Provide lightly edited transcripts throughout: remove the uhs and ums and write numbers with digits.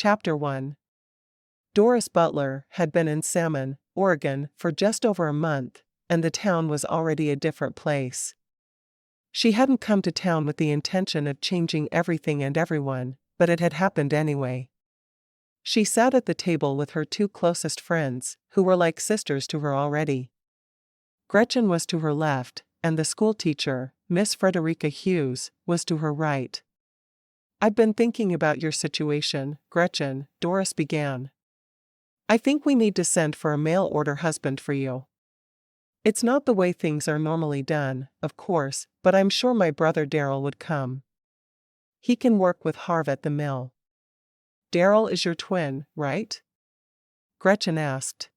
Chapter 1. Doris Butler had been in Salmon, Oregon, for just over a month, and the town was already a different place. She hadn't come to town with the intention of changing everything and everyone, but it had happened anyway. She sat at the table with her two closest friends, who were like sisters to her already. Gretchen was to her left, and the schoolteacher, Miss Frederica Hughes, was to her right. "I've been thinking about your situation, Gretchen," Doris began. "I think we need to send for a mail-order husband for you. It's not the way things are normally done, of course, but I'm sure my brother Darryl would come. He can work with Harv at the mill." "Darryl is your twin, right?" Gretchen asked.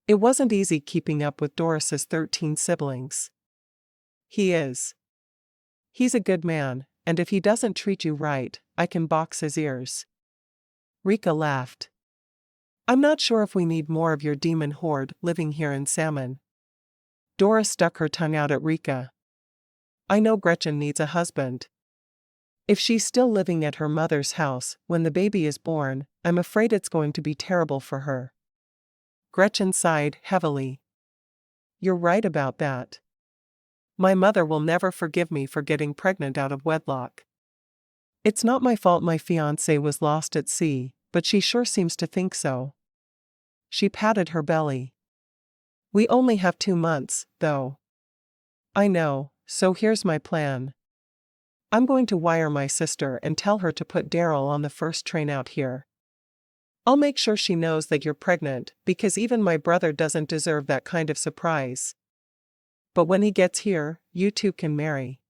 It wasn't easy keeping up with Doris's 13 siblings. "He is. He's a good man, and if he doesn't treat you right, I can box his ears." Rika laughed. "I'm not sure if we need more of your demon horde living here in Salmon." Doris stuck her tongue out at Rika. "I know Gretchen needs a husband. If she's still living at her mother's house when the baby is born, I'm afraid it's going to be terrible for her." Gretchen sighed heavily. "You're right about that. My mother will never forgive me for getting pregnant out of wedlock. It's not my fault my fiancé was lost at sea, but she sure seems to think so." She patted her belly. "We only have 2 months, though." "I know, so here's my plan. I'm going to wire my sister and tell her to put Darryl on the first train out here. I'll make sure she knows that you're pregnant, because even my brother doesn't deserve that kind of surprise. But when he gets here, you two can marry.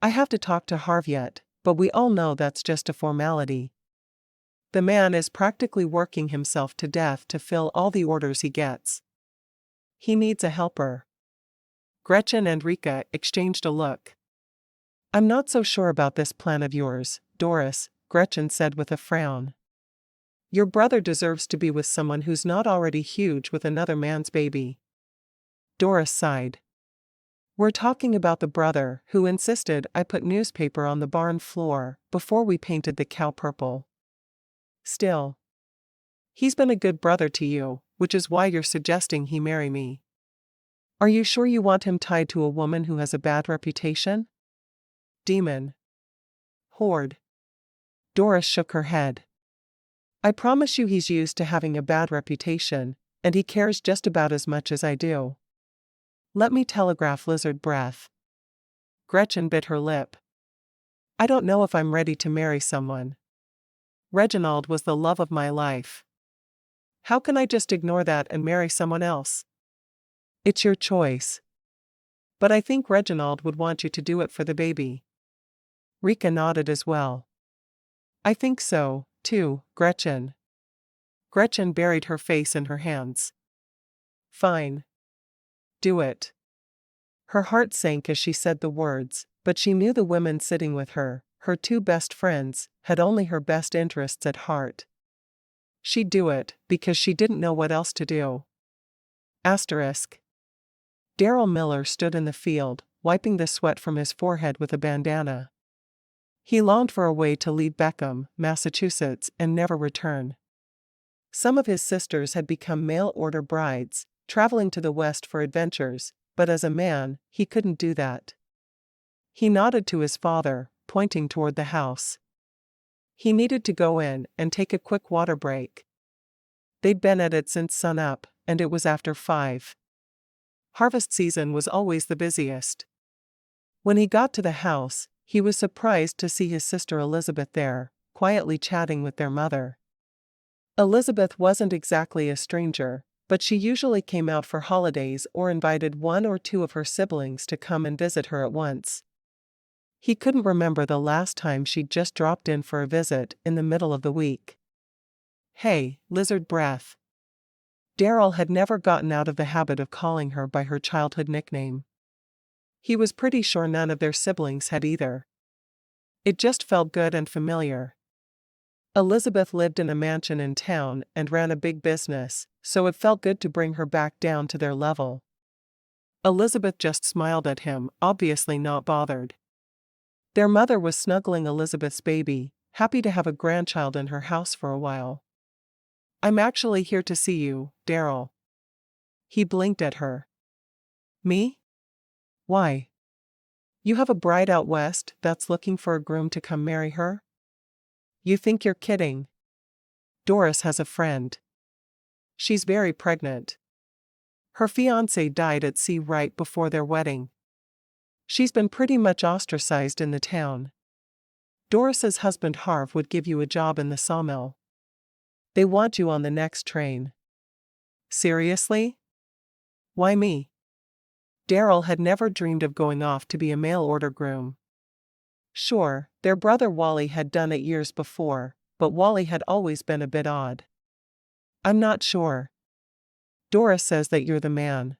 I have to talk to Harv yet, but we all know that's just a formality. The man is practically working himself to death to fill all the orders he gets. He needs a helper." Gretchen and Rika exchanged a look. "I'm not so sure about this plan of yours, Doris," Gretchen said with a frown. "Your brother deserves to be with someone who's not already huge with another man's baby." Doris sighed. "We're talking about the brother who insisted I put newspaper on the barn floor before we painted the cow purple. Still, he's been a good brother to you, which is why you're suggesting he marry me. Are you sure you want him tied to a woman who has a bad reputation? Demon. Horde." Doris shook her head. "I promise you he's used to having a bad reputation, and he cares just about as much as I do. Let me telegraph lizard breath." Gretchen bit her lip. "I don't know if I'm ready to marry someone. Reginald was the love of my life. How can I just ignore that and marry someone else?" "It's your choice. But I think Reginald would want you to do it for the baby." Rika nodded as well. "I think so, too, Gretchen." Gretchen buried her face in her hands. "Fine. Do it." Her heart sank as she said the words, but she knew the women sitting with her, her two best friends, had only her best interests at heart. She'd do it, because she didn't know what else to do. Asterisk. Darryl Miller stood in the field, wiping the sweat from his forehead with a bandana. He longed for a way to leave Beckham, Massachusetts, and never return. Some of his sisters had become mail-order brides, traveling to the West for adventures, but as a man, he couldn't do that. He nodded to his father, pointing toward the house. He needed to go in and take a quick water break. They'd been at it since sunup, and it was after 5. Harvest season was always the busiest. When he got to the house, he was surprised to see his sister Elizabeth there, quietly chatting with their mother. Elizabeth wasn't exactly a stranger, but she usually came out for holidays or invited 1 or 2 of her siblings to come and visit her at once. He couldn't remember the last time she'd just dropped in for a visit in the middle of the week. "Hey, lizard breath." Darryl had never gotten out of the habit of calling her by her childhood nickname. He was pretty sure none of their siblings had either. It just felt good and familiar. Elizabeth lived in a mansion in town and ran a big business, so it felt good to bring her back down to their level. Elizabeth just smiled at him, obviously not bothered. Their mother was snuggling Elizabeth's baby, happy to have a grandchild in her house for a while. I'm actually here to see you, Darryl. He blinked at her. Me? Why? You have a bride out west that's looking for a groom to come marry her? You think you're kidding? Doris has a friend. She's very pregnant. Her fiancé died at sea right before their wedding. She's been pretty much ostracized in the town. Doris's husband Harv would give you a job in the sawmill. They want you on the next train. Seriously? Why me? Darryl had never dreamed of going off to be a mail-order groom. Sure, their brother Wally had done it years before, but Wally had always been a bit odd. I'm not sure. Doris says that you're the man.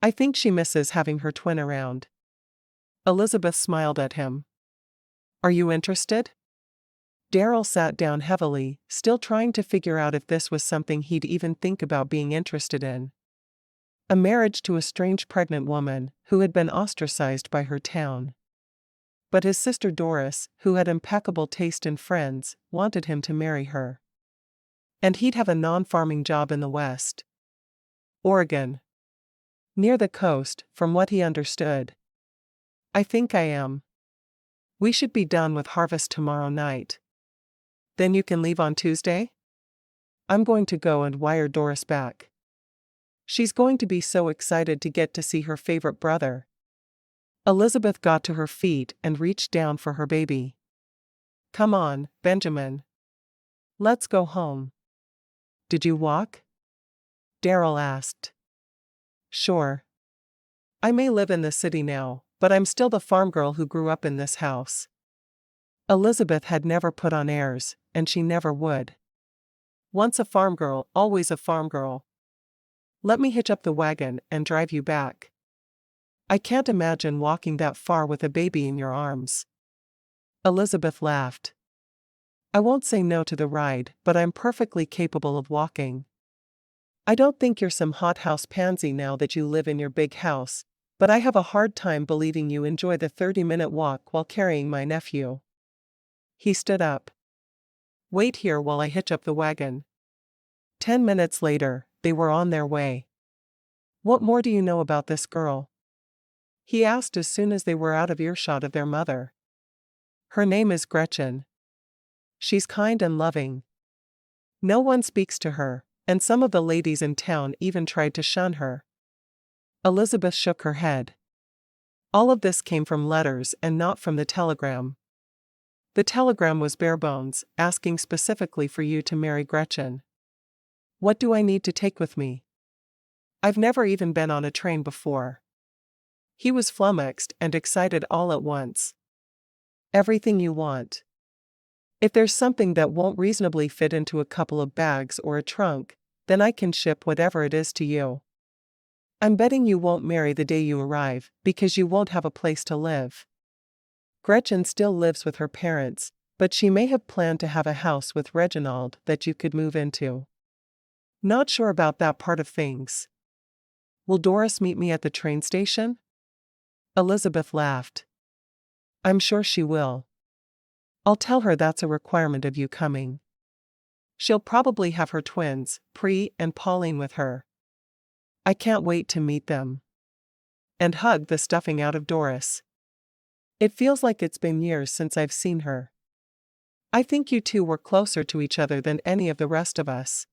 I think she misses having her twin around. Elizabeth smiled at him. Are you interested? Darryl sat down heavily, still trying to figure out if this was something he'd even think about being interested in. A marriage to a strange pregnant woman who had been ostracized by her town. But his sister Doris, who had impeccable taste in friends, wanted him to marry her. And he'd have a non-farming job in the West. Oregon. Near the coast, from what he understood. I think I am. We should be done with harvest tomorrow night. Then you can leave on Tuesday? I'm going to go and wire Doris back. She's going to be so excited to get to see her favorite brother. Elizabeth got to her feet and reached down for her baby. Come on, Benjamin. Let's go home. Did you walk? Darryl asked. Sure. I may live in the city now, but I'm still the farm girl who grew up in this house. Elizabeth had never put on airs, and she never would. Once a farm girl, always a farm girl. Let me hitch up the wagon and drive you back. I can't imagine walking that far with a baby in your arms. Elizabeth laughed. I won't say no to the ride, but I'm perfectly capable of walking. I don't think you're some hothouse pansy now that you live in your big house, but I have a hard time believing you enjoy the 30-minute walk while carrying my nephew. He stood up. Wait here while I hitch up the wagon. 10 minutes later, they were on their way. What more do you know about this girl? He asked as soon as they were out of earshot of their mother. Her name is Gretchen. She's kind and loving. No one speaks to her, and some of the ladies in town even tried to shun her. Elizabeth shook her head. All of this came from letters and not from the telegram. The telegram was bare bones, asking specifically for you to marry Gretchen. What do I need to take with me? I've never even been on a train before. He was flummoxed and excited all at once. Everything you want. If there's something that won't reasonably fit into a couple of bags or a trunk, then I can ship whatever it is to you. I'm betting you won't marry the day you arrive, because you won't have a place to live. Gretchen still lives with her parents, but she may have planned to have a house with Reginald that you could move into. Not sure about that part of things. Will Doris meet me at the train station? Elizabeth laughed. I'm sure she will. I'll tell her that's a requirement of you coming. She'll probably have her twins, Pri and Pauline, with her. I can't wait to meet them. And hug the stuffing out of Doris. It feels like it's been years since I've seen her. I think you two were closer to each other than any of the rest of us.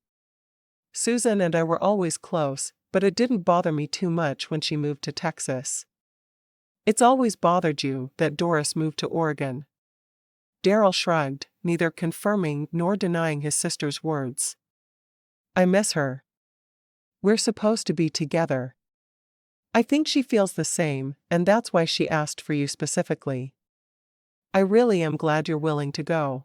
Susan and I were always close, but it didn't bother me too much when she moved to Texas. It's always bothered you that Doris moved to Oregon. Darryl shrugged, neither confirming nor denying his sister's words. I miss her. We're supposed to be together. I think she feels the same, and that's why she asked for you specifically. I really am glad you're willing to go.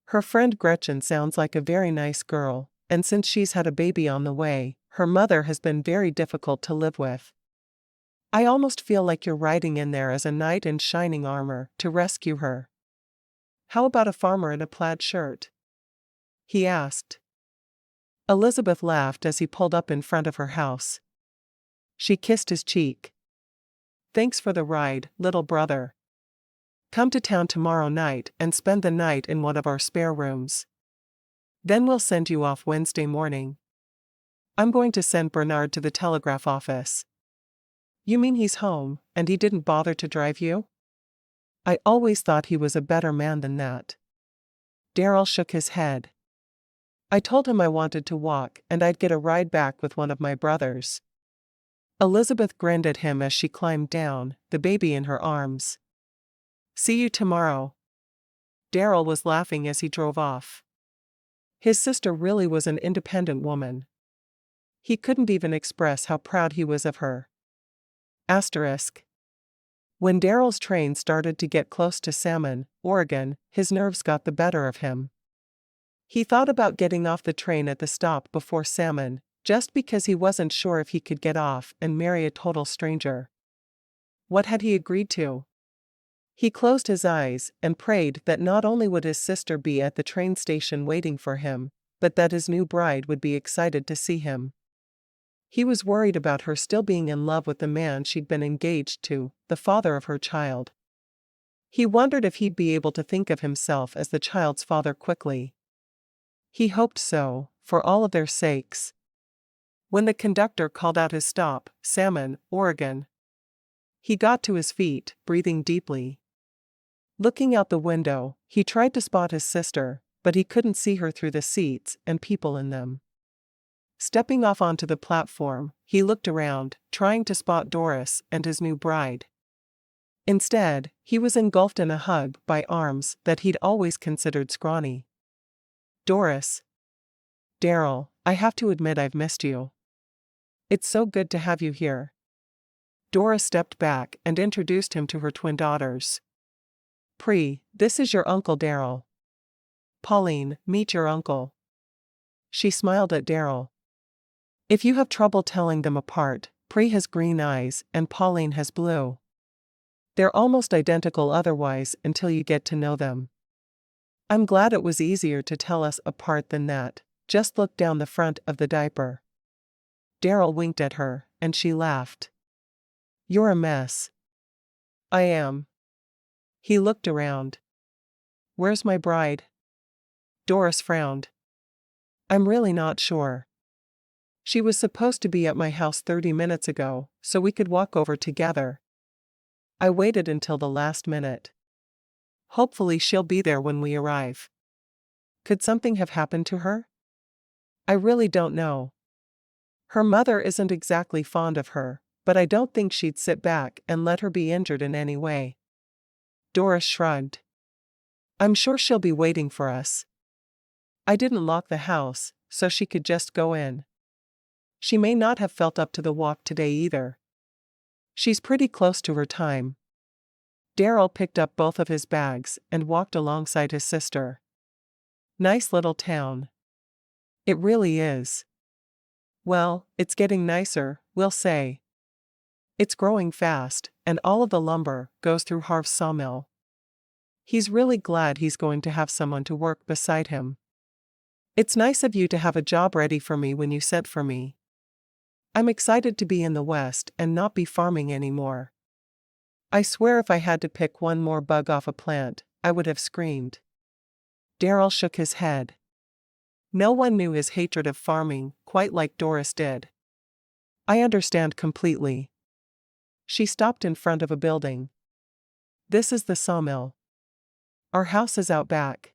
Her friend Gretchen sounds like a very nice girl, and since she's had a baby on the way, her mother has been very difficult to live with. I almost feel like you're riding in there as a knight in shining armor to rescue her. How about a farmer in a plaid shirt? He asked. Elizabeth laughed as he pulled up in front of her house. She kissed his cheek. Thanks for the ride, little brother. Come to town tomorrow night and spend the night in one of our spare rooms. Then we'll send you off Wednesday morning. I'm going to send Bernard to the telegraph office." "You mean he's home, and he didn't bother to drive you?" "I always thought he was a better man than that." Darryl shook his head. "I told him I wanted to walk and I'd get a ride back with one of my brothers." Elizabeth grinned at him as she climbed down, the baby in her arms. "See you tomorrow." Darryl was laughing as he drove off. His sister really was an independent woman. He couldn't even express how proud he was of her. Asterisk. When Darryl's train started to get close to Salmon, Oregon, his nerves got the better of him. He thought about getting off the train at the stop before Salmon, just because he wasn't sure if he could get off and marry a total stranger. What had he agreed to? He closed his eyes and prayed that not only would his sister be at the train station waiting for him, but that his new bride would be excited to see him. He was worried about her still being in love with the man she'd been engaged to, the father of her child. He wondered if he'd be able to think of himself as the child's father quickly. He hoped so, for all of their sakes. When the conductor called out his stop, Salmon, Oregon, he got to his feet, breathing deeply. Looking out the window, he tried to spot his sister, but he couldn't see her through the seats and people in them. Stepping off onto the platform, he looked around, trying to spot Doris and his new bride. Instead, he was engulfed in a hug by arms that he'd always considered scrawny. "Doris." "Darryl, I have to admit I've missed you. It's so good to have you here." Doris stepped back and introduced him to her twin daughters. "This is your Uncle Darryl. Pauline, meet your uncle." She smiled at Darryl. If you have trouble telling them apart, Pri has green eyes and Pauline has blue. They're almost identical otherwise until you get to know them. I'm glad it was easier to tell us apart than that. Just look down the front of the diaper. Darryl winked at her, and she laughed. "You're a mess." "I am." He looked around. "Where's my bride?" Doris frowned. "I'm really not sure. She was supposed to be at my house 30 minutes ago, so we could walk over together. I waited until the last minute. Hopefully she'll be there when we arrive." "Could something have happened to her?" "I really don't know. Her mother isn't exactly fond of her, but I don't think she'd sit back and let her be injured in any way." Doris shrugged. "I'm sure she'll be waiting for us. I didn't lock the house, so she could just go in. She may not have felt up to the walk today either. She's pretty close to her time." Darryl picked up both of his bags and walked alongside his sister. "Nice little town." "It really is." "Well, it's getting nicer, we'll say. It's growing fast, and all of the lumber goes through Harv's sawmill. He's really glad he's going to have someone to work beside him. It's nice of you to have a job ready for me when you sent for me. I'm excited to be in the West and not be farming anymore. I swear if I had to pick one more bug off a plant, I would have screamed." Darryl shook his head. No one knew his hatred of farming quite like Doris did. "I understand completely." She stopped in front of a building. "This is the sawmill. Our house is out back.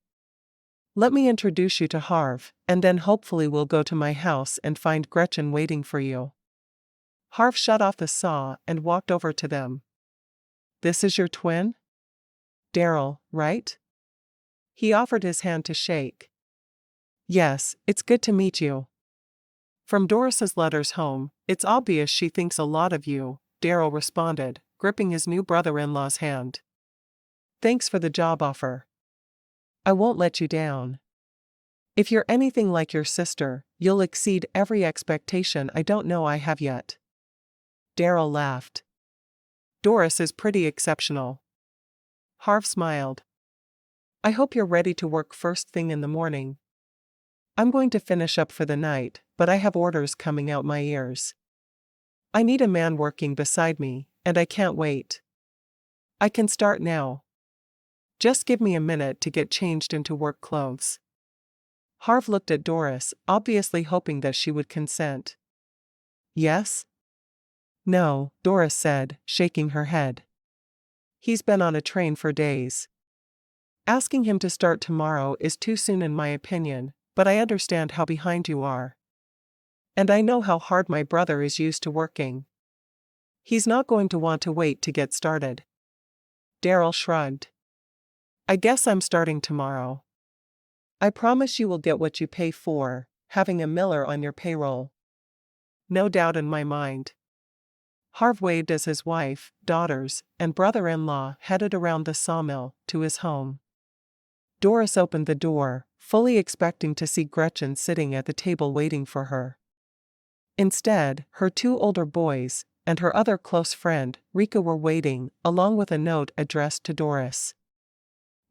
Let me introduce you to Harv, and then hopefully we'll go to my house and find Gretchen waiting for you." Harv shut off the saw and walked over to them. "This is your twin? Darryl, right?" He offered his hand to shake. "Yes, it's good to meet you. From Doris's letters home, it's obvious she thinks a lot of you," Darryl responded, gripping his new brother-in-law's hand. "Thanks for the job offer. I won't let you down. If you're anything like your sister, you'll exceed every expectation I don't know I have yet." Darryl laughed. "Doris is pretty exceptional." Harv smiled. "I hope you're ready to work first thing in the morning. I'm going to finish up for the night, but I have orders coming out my ears. I need a man working beside me, and I can't wait. I can start now." Just give me a minute to get changed into work clothes. Harv looked at Doris, obviously hoping that she would consent. Yes? No, Doris said, shaking her head. He's been on a train for days. Asking him to start tomorrow is too soon in my opinion, but I understand how behind you are. And I know how hard my brother is used to working. He's not going to want to wait to get started. Darryl shrugged. I guess I'm starting tomorrow. I promise you will get what you pay for, having a Miller on your payroll. No doubt in my mind. Harv waved as his wife, daughters, and brother-in-law headed around the sawmill to his home. Doris opened the door, fully expecting to see Gretchen sitting at the table waiting for her. Instead, her two older boys and her other close friend, Rika, were waiting, along with a note addressed to Doris.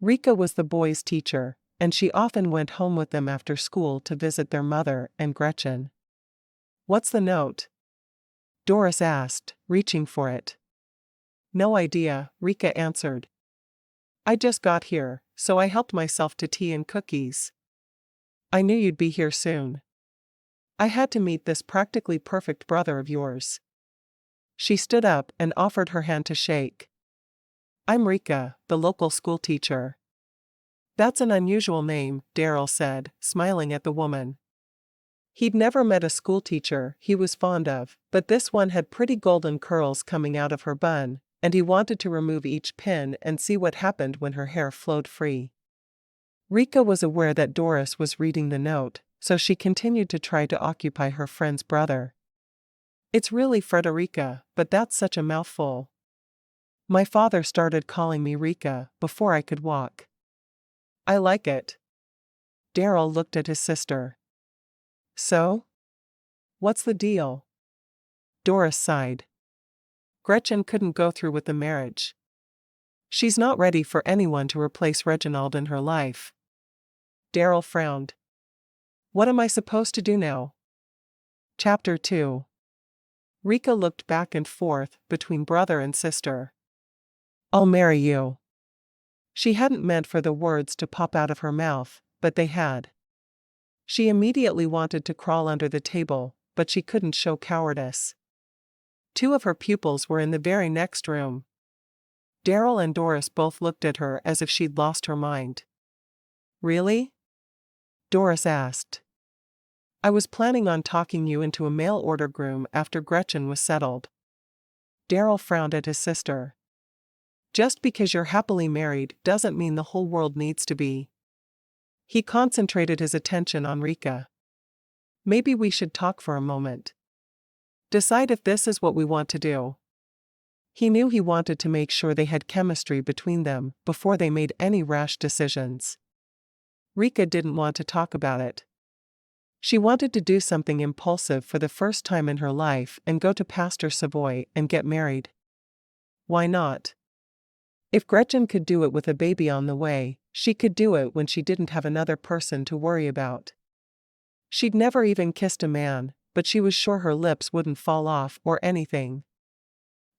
Rika was the boys' teacher, and she often went home with them after school to visit their mother and Gretchen. What's the note? Doris asked, reaching for it. No idea, Rika answered. I just got here, so I helped myself to tea and cookies. I knew you'd be here soon. I had to meet this practically perfect brother of yours. She stood up and offered her hand to shake. I'm Rika, the local schoolteacher. That's an unusual name, Darryl said, smiling at the woman. He'd never met a schoolteacher he was fond of, but this one had pretty golden curls coming out of her bun, and he wanted to remove each pin and see what happened when her hair flowed free. Rika was aware that Doris was reading the note, so she continued to try to occupy her friend's brother. It's really Frederica, but that's such a mouthful. My father started calling me Rika before I could walk. I like it. Darryl looked at his sister. So? What's the deal? Doris sighed. Gretchen couldn't go through with the marriage. She's not ready for anyone to replace Reginald in her life. Darryl frowned. What am I supposed to do now? Chapter 2. Rika looked back and forth between brother and sister. I'll marry you. She hadn't meant for the words to pop out of her mouth, but they had. She immediately wanted to crawl under the table, but she couldn't show cowardice. Two of her pupils were in the very next room. Darryl and Doris both looked at her as if she'd lost her mind. Really? Doris asked. I was planning on talking you into a mail-order groom after Gretchen was settled. Darryl frowned at his sister. Just because you're happily married doesn't mean the whole world needs to be. He concentrated his attention on Rika. Maybe we should talk for a moment. Decide if this is what we want to do. He knew he wanted to make sure they had chemistry between them before they made any rash decisions. Rika didn't want to talk about it. She wanted to do something impulsive for the first time in her life and go to Pastor Savoy and get married. Why not? If Gretchen could do it with a baby on the way, she could do it when she didn't have another person to worry about. She'd never even kissed a man, but she was sure her lips wouldn't fall off or anything.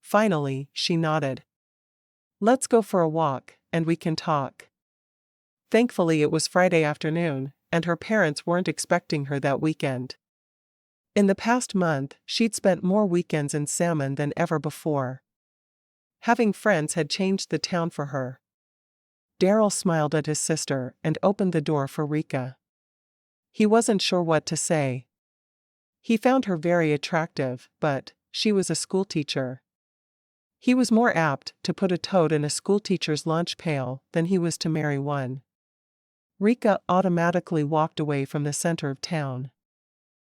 Finally, she nodded. Let's go for a walk, and we can talk. Thankfully it was Friday afternoon, and her parents weren't expecting her that weekend. In the past month, she'd spent more weekends in Salmon than ever before. Having friends had changed the town for her. Darryl smiled at his sister and opened the door for Rika. He wasn't sure what to say. He found her very attractive, but she was a schoolteacher. He was more apt to put a toad in a schoolteacher's lunch pail than he was to marry one. Rika automatically walked away from the center of town.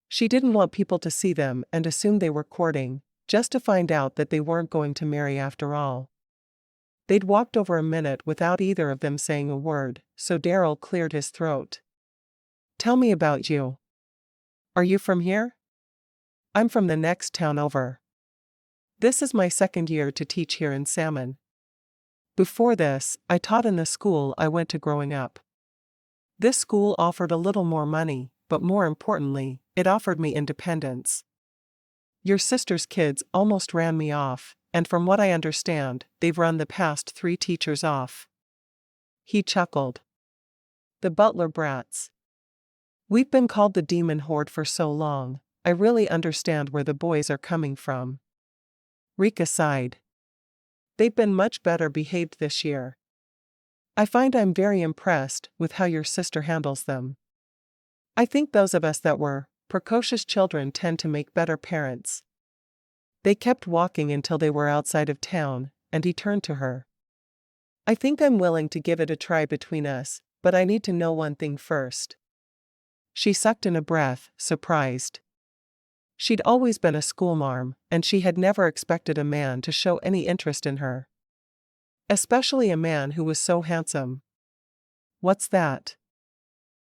She didn't want people to see them and assumed they were courting, just to find out that they weren't going to marry after all. They'd walked over a minute without either of them saying a word, so Darryl cleared his throat. Tell me about you. Are you from here? I'm from the next town over. This is my second year to teach here in Salmon. Before this, I taught in the school I went to growing up. This school offered a little more money, but more importantly, it offered me independence. Your sister's kids almost ran me off, and from what I understand, they've run the past 3 teachers off. He chuckled. The butler brats. We've been called the demon horde for so long, I really understand where the boys are coming from. Rika sighed. They've been much better behaved this year. I find I'm very impressed with how your sister handles them. I think those of us that were precocious children tend to make better parents. They kept walking until they were outside of town, and he turned to her. I think I'm willing to give it a try between us, but I need to know one thing first. She sucked in a breath, surprised. She'd always been a schoolmarm, and she had never expected a man to show any interest in her. Especially a man who was so handsome. What's that?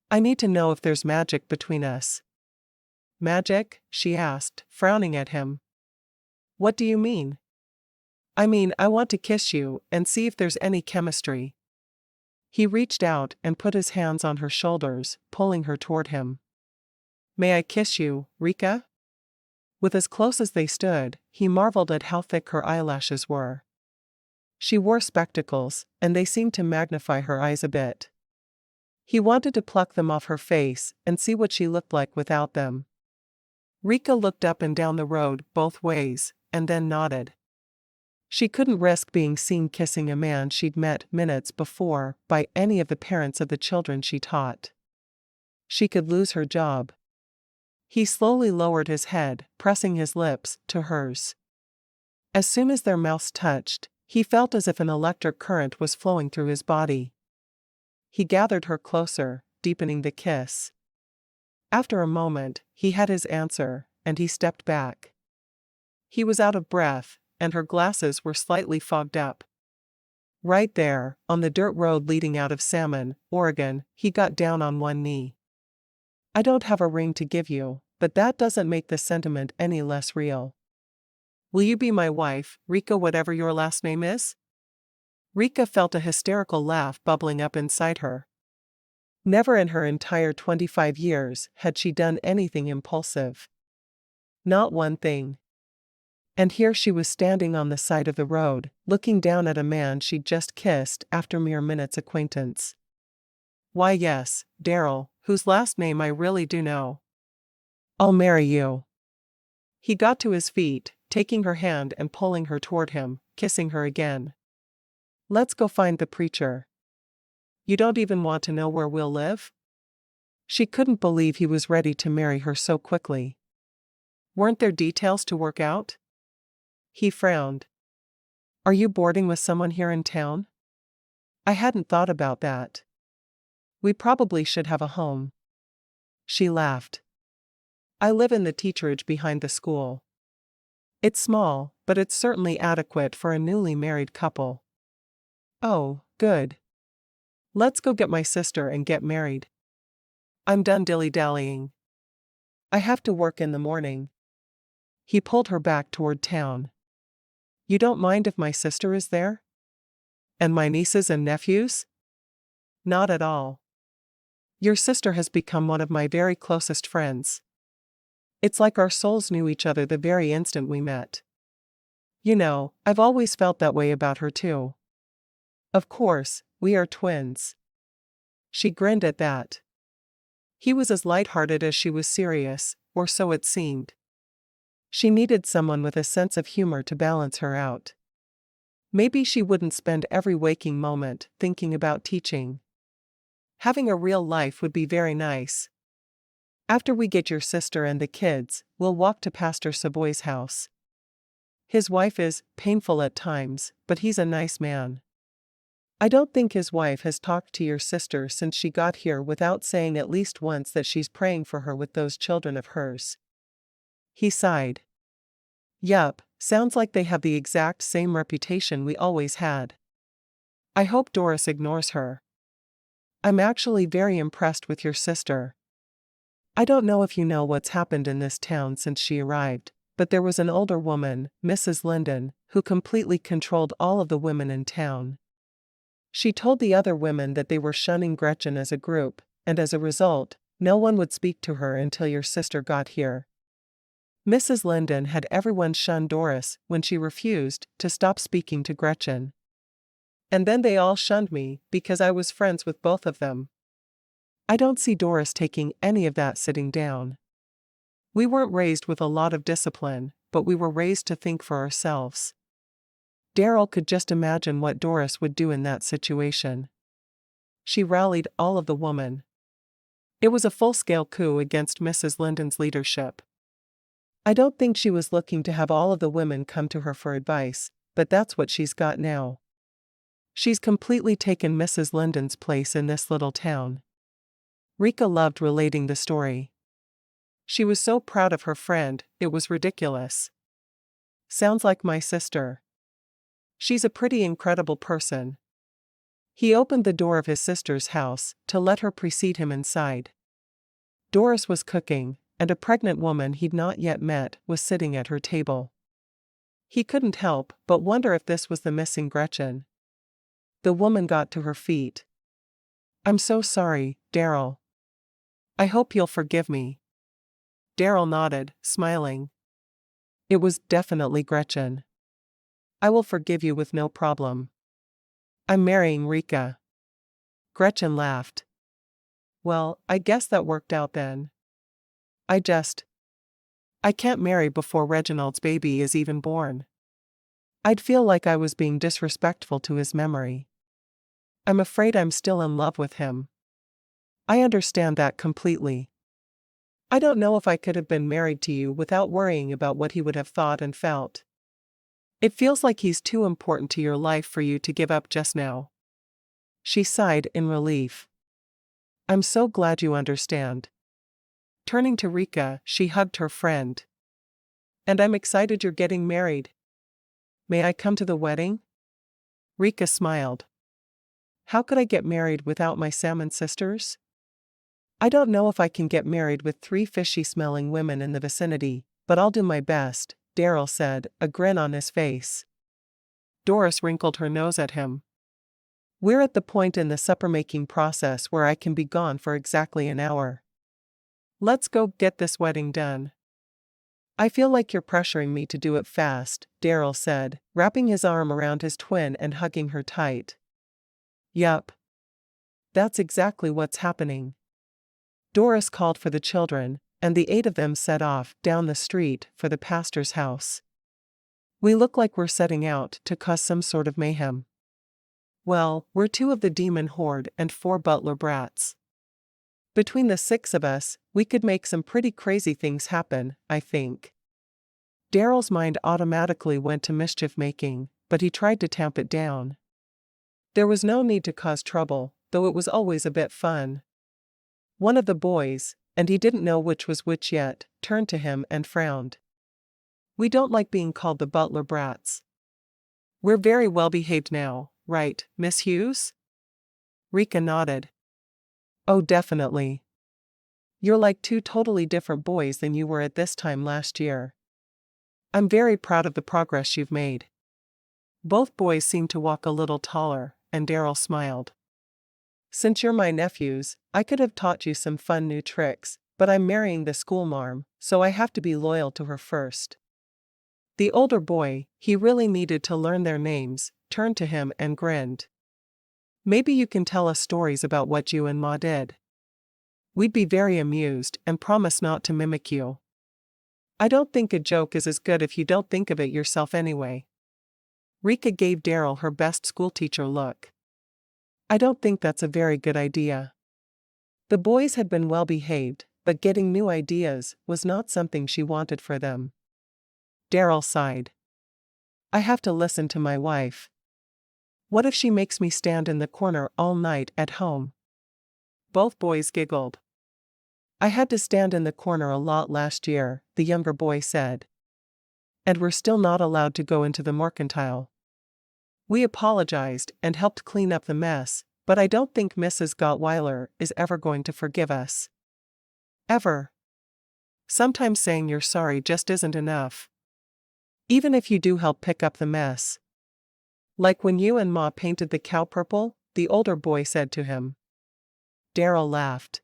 I need to know if there's magic between us. Magic? She asked, frowning at him. What do you mean? I mean, I want to kiss you and see if there's any chemistry. He reached out and put his hands on her shoulders, pulling her toward him. May I kiss you, Rika? With as close as they stood, he marveled at how thick her eyelashes were. She wore spectacles, and they seemed to magnify her eyes a bit. He wanted to pluck them off her face and see what she looked like without them. Rika looked up and down the road both ways, and then nodded. She couldn't risk being seen kissing a man she'd met minutes before by any of the parents of the children she taught. She could lose her job. He slowly lowered his head, pressing his lips to hers. As soon as their mouths touched, he felt as if an electric current was flowing through his body. He gathered her closer, deepening the kiss. After a moment, he had his answer, and he stepped back. He was out of breath, and her glasses were slightly fogged up. Right there, on the dirt road leading out of Salmon, Oregon, he got down on one knee. I don't have a ring to give you, but that doesn't make the sentiment any less real. Will you be my wife, Rika, whatever your last name is? Rika felt a hysterical laugh bubbling up inside her. Never in her entire 25 years had she done anything impulsive. Not one thing. And here she was standing on the side of the road, looking down at a man she'd just kissed after mere minutes' acquaintance. Why yes, Darryl, whose last name I really do know. I'll marry you. He got to his feet, taking her hand and pulling her toward him, kissing her again. Let's go find the preacher. You don't even want to know where we'll live? She couldn't believe he was ready to marry her so quickly. Weren't there details to work out? He frowned. Are you boarding with someone here in town? I hadn't thought about that. We probably should have a home. She laughed. I live in the teacherage behind the school. It's small, but it's certainly adequate for a newly married couple. Oh, good. Let's go get my sister and get married. I'm done dilly-dallying. I have to work in the morning. He pulled her back toward town. You don't mind if my sister is there? And my nieces and nephews? Not at all. Your sister has become one of my very closest friends. It's like our souls knew each other the very instant we met. You know, I've always felt that way about her too. Of course, we are twins. She grinned at that. He was as light-hearted as she was serious, or so it seemed. She needed someone with a sense of humor to balance her out. Maybe she wouldn't spend every waking moment thinking about teaching. Having a real life would be very nice. After we get your sister and the kids, we'll walk to Pastor Savoy's house. His wife is painful at times, but he's a nice man. I don't think his wife has talked to your sister since she got here without saying at least once that she's praying for her with those children of hers. He sighed. Yup, sounds like they have the exact same reputation we always had. I hope Doris ignores her. I'm actually very impressed with your sister. I don't know if you know what's happened in this town since she arrived, but there was an older woman, Mrs. Linden, who completely controlled all of the women in town. She told the other women that they were shunning Gretchen as a group, and as a result, no one would speak to her until your sister got here. Mrs. Linden had everyone shun Doris when she refused to stop speaking to Gretchen. And then they all shunned me because I was friends with both of them. I don't see Doris taking any of that sitting down. We weren't raised with a lot of discipline, but we were raised to think for ourselves. Darryl could just imagine what Doris would do in that situation. She rallied all of the women. It was a full-scale coup against Mrs. Linden's leadership. I don't think she was looking to have all of the women come to her for advice, but that's what she's got now. She's completely taken Mrs. Linden's place in this little town. Rika loved relating the story. She was so proud of her friend, it was ridiculous. Sounds like my sister. She's a pretty incredible person. He opened the door of his sister's house to let her precede him inside. Doris was cooking, and a pregnant woman he'd not yet met was sitting at her table. He couldn't help but wonder if this was the missing Gretchen. The woman got to her feet. "I'm so sorry, Darryl. I hope you'll forgive me." Darryl nodded, smiling. "It was definitely Gretchen. I will forgive you with no problem. I'm marrying Rika." Gretchen laughed. "Well, I guess that worked out then. I can't marry before Reginald's baby is even born. I'd feel like I was being disrespectful to his memory. I'm afraid I'm still in love with him. I understand that completely. I don't know if I could have been married to you without worrying about what he would have thought and felt. It feels like he's too important to your life for you to give up just now." She sighed in relief. "I'm so glad you understand." Turning to Rika, she hugged her friend. "And I'm excited you're getting married. May I come to the wedding?" Rika smiled. "How could I get married without my Salmon sisters?" "I don't know if I can get married with 3 fishy-smelling women in the vicinity, but I'll do my best," Darryl said, a grin on his face. Doris wrinkled her nose at him. "We're at the point in the supper-making process where I can be gone for exactly an hour. Let's go get this wedding done." "I feel like you're pressuring me to do it fast," Darryl said, wrapping his arm around his twin and hugging her tight. "Yup. That's exactly what's happening." Doris called for the children, and the 8 of them set off down the street for the pastor's house. "We look like we're setting out to cause some sort of mayhem." "Well, we're 2 of the demon horde and 4 butler brats. Between the 6 of us, we could make some pretty crazy things happen, I think." Darryl's mind automatically went to mischief-making, but he tried to tamp it down. There was no need to cause trouble, though it was always a bit fun. One of the boys, and he didn't know which was which yet, turned to him and frowned. "We don't like being called the butler brats. We're very well behaved now, right, Miss Hughes?" Rika nodded. "Oh, definitely. You're like 2 totally different boys than you were at this time last year. I'm very proud of the progress you've made." Both boys seemed to walk a little taller, and Darryl smiled. "Since you're my nephews, I could have taught you some fun new tricks, but I'm marrying the school marm, so I have to be loyal to her first." The older boy, he really needed to learn their names, turned to him and grinned. "Maybe you can tell us stories about what you and Ma did. We'd be very amused and promise not to mimic you. I don't think a joke is as good if you don't think of it yourself anyway." Rika gave Darryl her best schoolteacher look. "I don't think that's a very good idea." The boys had been well behaved, but getting new ideas was not something she wanted for them. Darryl sighed. "I have to listen to my wife. What if she makes me stand in the corner all night at home?" Both boys giggled. "I had to stand in the corner a lot last year," the younger boy said. "And we're still not allowed to go into the mercantile. We apologized and helped clean up the mess, but I don't think Mrs. Gottweiler is ever going to forgive us. Ever. Sometimes saying you're sorry just isn't enough. Even if you do help pick up the mess. Like when you and Ma painted the cow purple," the older boy said to him. Darryl laughed.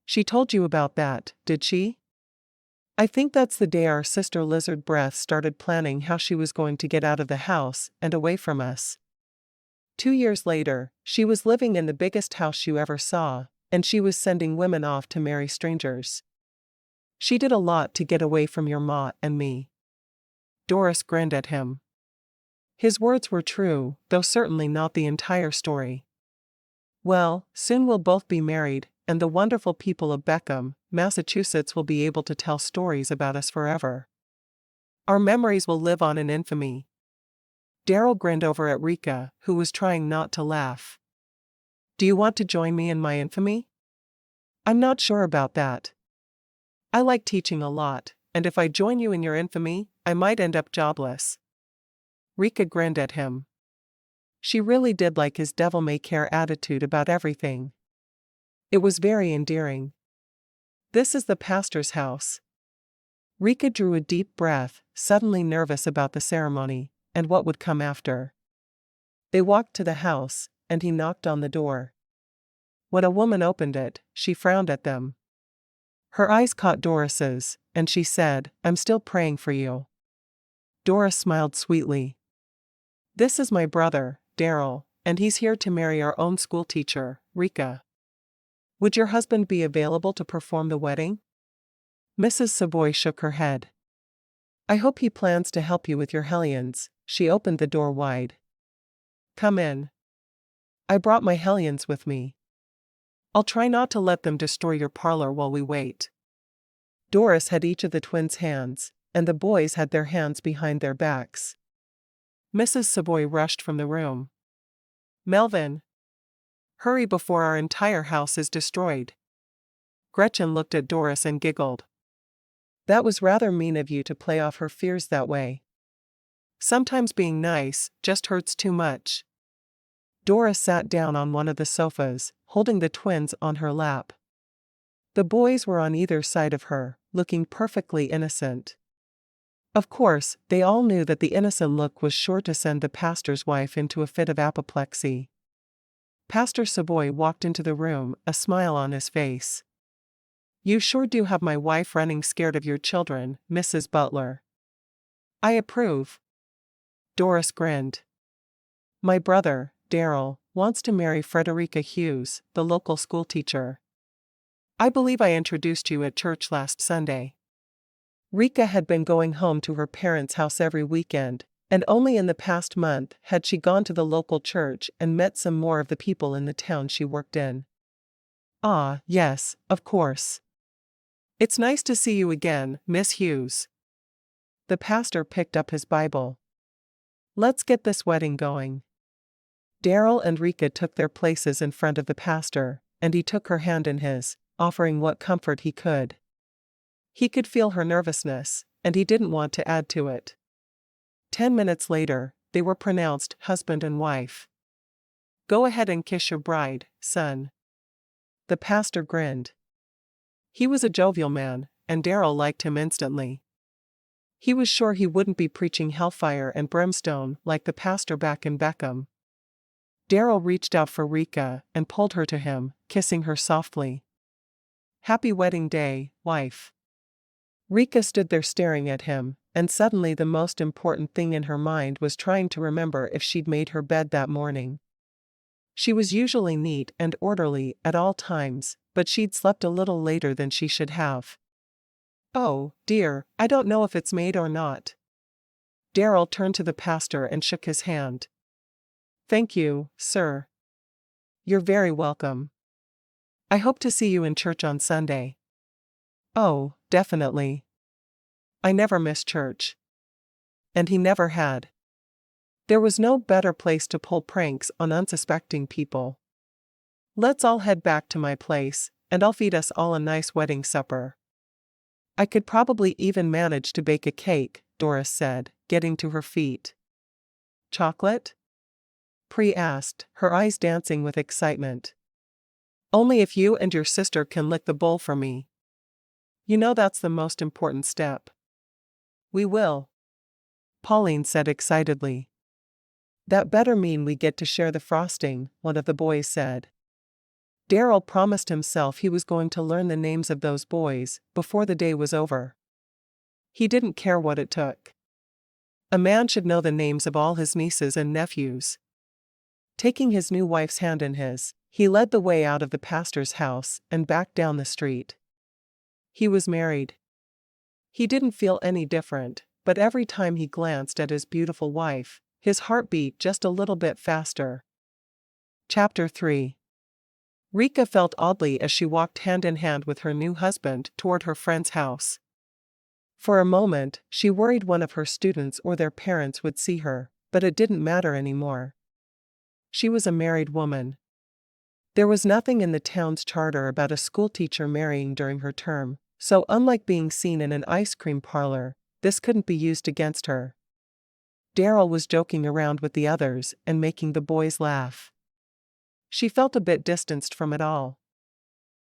"She told you about that, did she?" "I think that's the day our sister Lizard Breath started planning how she was going to get out of the house and away from us. 2 years later, she was living in the biggest house you ever saw, and she was sending women off to marry strangers. She did a lot to get away from your ma and me. Doris grinned at him. His words were true, though certainly not the entire story. Well, soon we'll both be married, and the wonderful people of Beckham, Massachusetts will be able to tell stories about us forever. Our memories will live on in infamy. Darryl grinned over at Rika, who was trying not to laugh. Do you want to join me in my infamy? I'm not sure about that. I like teaching a lot, and if I join you in your infamy, I might end up jobless. Rika grinned at him. She really did like his devil-may-care attitude about everything. It was very endearing. This is the pastor's house. Rika drew a deep breath, suddenly nervous about the ceremony, and what would come after. They walked to the house, and he knocked on the door. When a woman opened it, she frowned at them. Her eyes caught Doris's, and she said, "I'm still praying for you." Doris smiled sweetly. "This is my brother, Darryl, and he's here to marry our own schoolteacher, Rika. Would your husband be available to perform the wedding?" Mrs. Savoy shook her head. "I hope he plans to help you with your hellions." She opened the door wide. "Come in. I brought my hellions with me. I'll try not to let them destroy your parlor while we wait." Doris had each of the twins' hands, and the boys had their hands behind their backs. Mrs. Savoy rushed from the room. "Melvin! Hurry before our entire house is destroyed." Gretchen looked at Doris and giggled. That was rather mean of you to play off her fears that way. Sometimes being nice just hurts too much. Doris sat down on one of the sofas, holding the twins on her lap. The boys were on either side of her, looking perfectly innocent. Of course, they all knew that the innocent look was sure to send the pastor's wife into a fit of apoplexy. Pastor Savoy walked into the room, a smile on his face. "You sure do have my wife running scared of your children, Mrs. Butler." "I approve." Doris grinned. "My brother, Darryl, wants to marry Frederica Hughes, the local schoolteacher. I believe I introduced you at church last Sunday." Rika had been going home to her parents' house every weekend, and only in the past month had she gone to the local church and met some more of the people in the town she worked in. "Ah, yes, of course. It's nice to see you again, Miss Hughes." The pastor picked up his Bible. "Let's get this wedding going." Darryl and Rika took their places in front of the pastor, and he took her hand in his, offering what comfort he could. He could feel her nervousness, and he didn't want to add to it. 10 minutes later, they were pronounced husband and wife. "Go ahead and kiss your bride, son." The pastor grinned. He was a jovial man, and Darryl liked him instantly. He was sure he wouldn't be preaching hellfire and brimstone like the pastor back in Beckham. Darryl reached out for Rika and pulled her to him, kissing her softly. "Happy wedding day, wife." Rika stood there staring at him, and suddenly the most important thing in her mind was trying to remember if she'd made her bed that morning. She was usually neat and orderly at all times, but she'd slept a little later than she should have. "Oh, dear, I don't know if it's made or not." Darryl turned to the pastor and shook his hand. "Thank you, sir. You're very welcome. I hope to see you in church on Sunday." "Oh, definitely. I never miss church." And he never had. There was no better place to pull pranks on unsuspecting people. "Let's all head back to my place, and I'll feed us all a nice wedding supper. I could probably even manage to bake a cake," Doris said, getting to her feet. "Chocolate?" Pri asked, her eyes dancing with excitement. "Only if you and your sister can lick the bowl for me. You know that's the most important step." "We will," Pauline said excitedly. "That better mean we get to share the frosting," one of the boys said. Darryl promised himself he was going to learn the names of those boys before the day was over. He didn't care what it took. A man should know the names of all his nieces and nephews. Taking his new wife's hand in his, he led the way out of the pastor's house and back down the street. He was married. He didn't feel any different, but every time he glanced at his beautiful wife, his heart beat just a little bit faster. Chapter 3. Rika felt oddly as she walked hand in hand with her new husband toward her friend's house. For a moment, she worried one of her students or their parents would see her, but it didn't matter anymore. She was a married woman. There was nothing in the town's charter about a schoolteacher marrying during her term, so unlike being seen in an ice cream parlor, this couldn't be used against her. Darryl was joking around with the others and making the boys laugh. She felt a bit distanced from it all.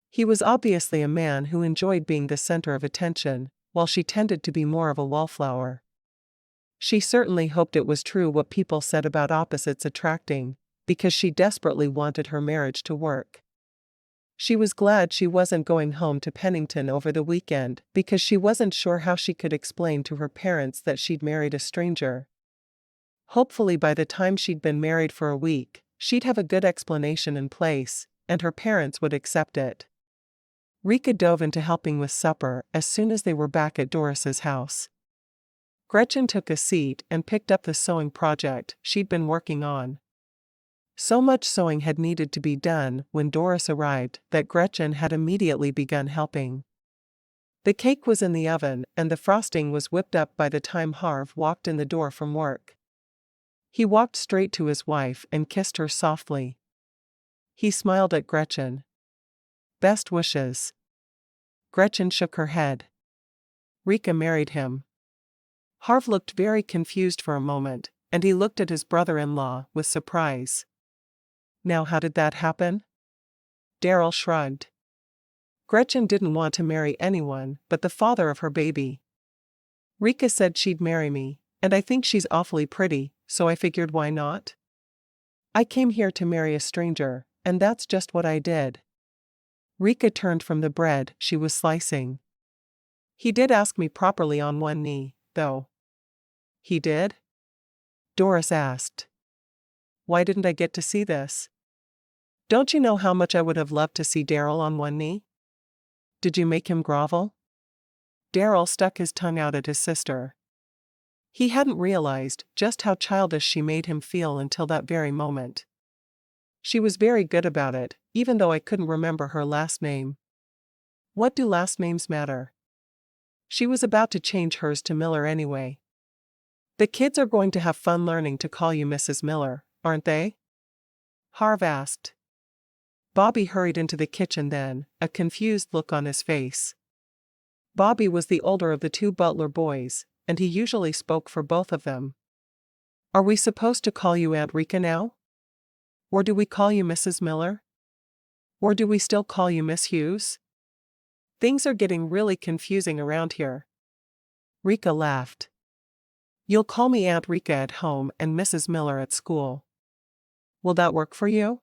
He was obviously a man who enjoyed being the center of attention, while she tended to be more of a wallflower. She certainly hoped it was true what people said about opposites attracting, because she desperately wanted her marriage to work. She was glad she wasn't going home to Pennington over the weekend because she wasn't sure how she could explain to her parents that she'd married a stranger. Hopefully by the time she'd been married for a week, she'd have a good explanation in place, and her parents would accept it. Rika dove into helping with supper as soon as they were back at Doris's house. Gretchen took a seat and picked up the sewing project she'd been working on. So much sewing had needed to be done when Doris arrived that Gretchen had immediately begun helping. The cake was in the oven and the frosting was whipped up by the time Harv walked in the door from work. He walked straight to his wife and kissed her softly. He smiled at Gretchen. "Best wishes." Gretchen shook her head. Rika married him. Harv looked very confused for a moment, and he looked at his brother-in-law with surprise. "Now how did that happen?" Darryl shrugged. Gretchen didn't want to marry anyone but the father of her baby. Rika said she'd marry me, and I think she's awfully pretty, so I figured why not? I came here to marry a stranger, and that's just what I did. Rika turned from the bread she was slicing. He did ask me properly on one knee, though. He did? Doris asked. Why didn't I get to see this? Don't you know how much I would have loved to see Darryl on one knee? Did you make him grovel? Darryl stuck his tongue out at his sister. He hadn't realized just how childish she made him feel until that very moment. She was very good about it, even though I couldn't remember her last name. What do last names matter? She was about to change hers to Miller anyway. The kids are going to have fun learning to call you Mrs. Miller, aren't they? Harv asked. Bobby hurried into the kitchen then, a confused look on his face. Bobby was the older of the two Butler boys, and he usually spoke for both of them. Are we supposed to call you Aunt Rika now? Or do we call you Mrs. Miller? Or do we still call you Miss Hughes? Things are getting really confusing around here. Rika laughed. You'll call me Aunt Rika at home and Mrs. Miller at school. Will that work for you?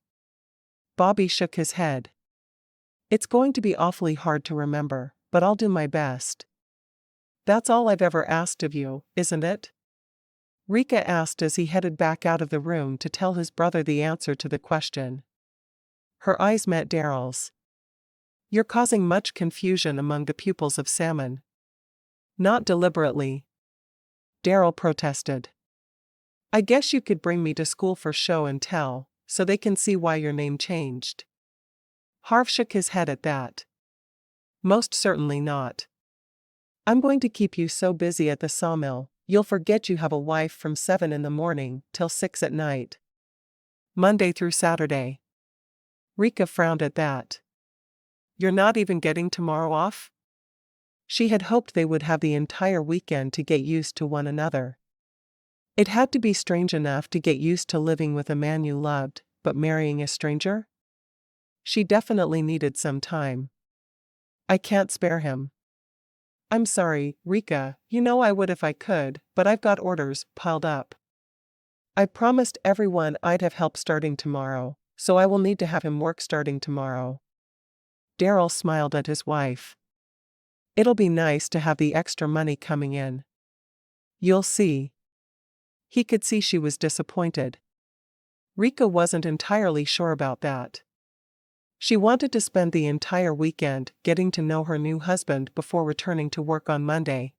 Bobby shook his head. It's going to be awfully hard to remember, but I'll do my best. That's all I've ever asked of you, isn't it? Rika asked as he headed back out of the room to tell his brother the answer to the question. Her eyes met Darryl's. You're causing much confusion among the pupils of Salmon. Not deliberately. Darryl protested. I guess you could bring me to school for show and tell, so they can see why your name changed. Harv shook his head at that. Most certainly not. I'm going to keep you so busy at the sawmill, you'll forget you have a wife from 7 in the morning till 6 at night. Monday through Saturday. Rika frowned at that. You're not even getting tomorrow off? She had hoped they would have the entire weekend to get used to one another. It had to be strange enough to get used to living with a man you loved, but marrying a stranger? She definitely needed some time. I can't spare him. I'm sorry, Rika, you know I would if I could, but I've got orders piled up. I promised everyone I'd have help starting tomorrow, so I will need to have him work starting tomorrow. Darryl smiled at his wife. It'll be nice to have the extra money coming in. You'll see. He could see she was disappointed. Rika wasn't entirely sure about that. She wanted to spend the entire weekend getting to know her new husband before returning to work on Monday.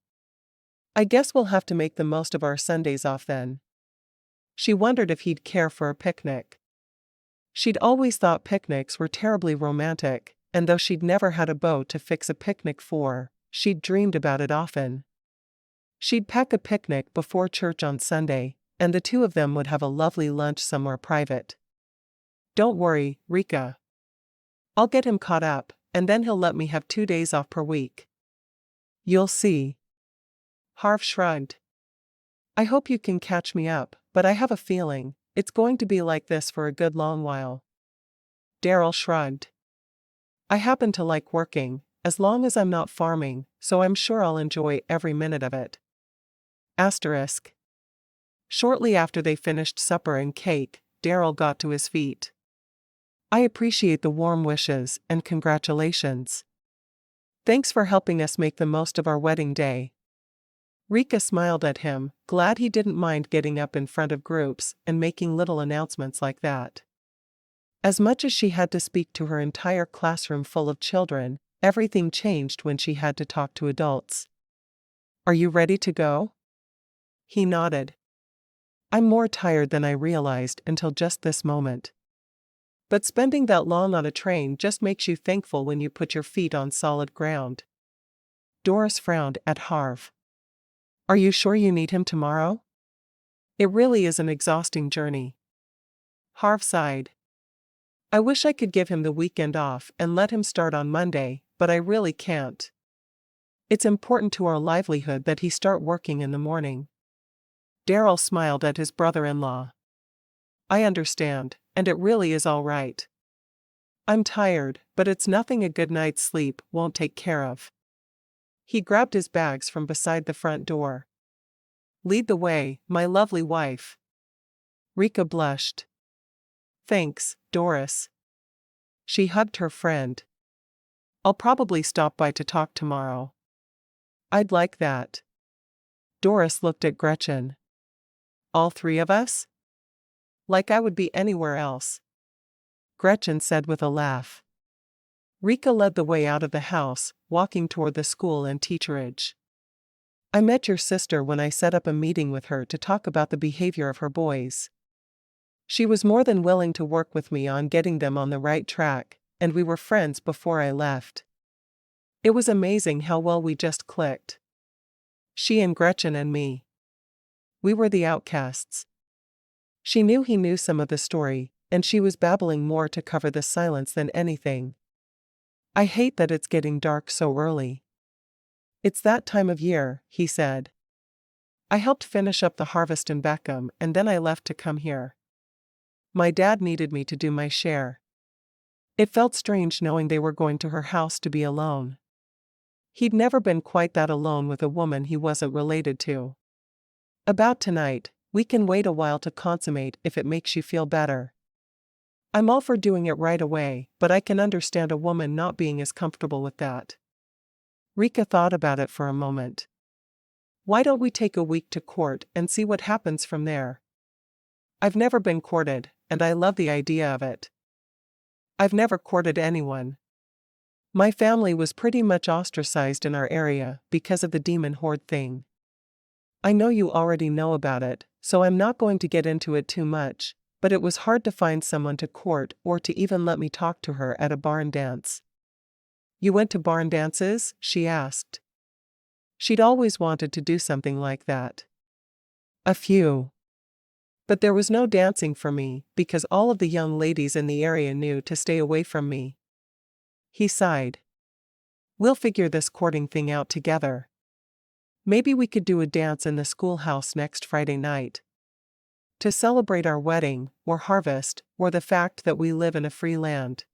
I guess we'll have to make the most of our Sundays off then. She wondered if he'd care for a picnic. She'd always thought picnics were terribly romantic, and though she'd never had a beau to fix a picnic for, she'd dreamed about it often. She'd pack a picnic before church on Sunday, and the two of them would have a lovely lunch somewhere private. Don't worry, Rika. I'll get him caught up, and then he'll let me have 2 days off per week. You'll see. Harv shrugged. I hope you can catch me up, but I have a feeling it's going to be like this for a good long while. Darryl shrugged. I happen to like working, as long as I'm not farming, so I'm sure I'll enjoy every minute of it. Asterisk. Shortly after they finished supper and cake, Darryl got to his feet. I appreciate the warm wishes and congratulations. Thanks for helping us make the most of our wedding day. Rika smiled at him, glad he didn't mind getting up in front of groups and making little announcements like that. As much as she had to speak to her entire classroom full of children, everything changed when she had to talk to adults. Are you ready to go? He nodded. I'm more tired than I realized until just this moment. But spending that long on a train just makes you thankful when you put your feet on solid ground. Doris frowned at Harv. Are you sure you need him tomorrow? It really is an exhausting journey. Harv sighed. I wish I could give him the weekend off and let him start on Monday, but I really can't. It's important to our livelihood that he start working in the morning. Darryl smiled at his brother-in-law. I understand, and it really is all right. I'm tired, but it's nothing a good night's sleep won't take care of. He grabbed his bags from beside the front door. Lead the way, my lovely wife. Rika blushed. Thanks, Doris. She hugged her friend. I'll probably stop by to talk tomorrow. I'd like that. Doris looked at Gretchen. All three of us? Like I would be anywhere else. Gretchen said with a laugh. Rika led the way out of the house, walking toward the school and teacherage. I met your sister when I set up a meeting with her to talk about the behavior of her boys. She was more than willing to work with me on getting them on the right track, and we were friends before I left. It was amazing how well we just clicked. She and Gretchen and me. We were the outcasts. She knew he knew some of the story, and she was babbling more to cover the silence than anything. I hate that it's getting dark so early. It's that time of year, he said. I helped finish up the harvest in Beckham and then I left to come here. My dad needed me to do my share. It felt strange knowing they were going to her house to be alone. He'd never been quite that alone with a woman he wasn't related to. About tonight, we can wait a while to consummate if it makes you feel better. I'm all for doing it right away, but I can understand a woman not being as comfortable with that. Rika thought about it for a moment. Why don't we take a week to court and see what happens from there? I've never been courted, and I love the idea of it. I've never courted anyone. My family was pretty much ostracized in our area because of the demon horde thing. I know you already know about it, so I'm not going to get into it too much, but it was hard to find someone to court or to even let me talk to her at a barn dance. You went to barn dances? She asked. She'd always wanted to do something like that. A few. But there was no dancing for me because all of the young ladies in the area knew to stay away from me. He sighed. We'll figure this courting thing out together. Maybe we could do a dance in the schoolhouse next Friday night. To celebrate our wedding, or harvest, or the fact that we live in a free land.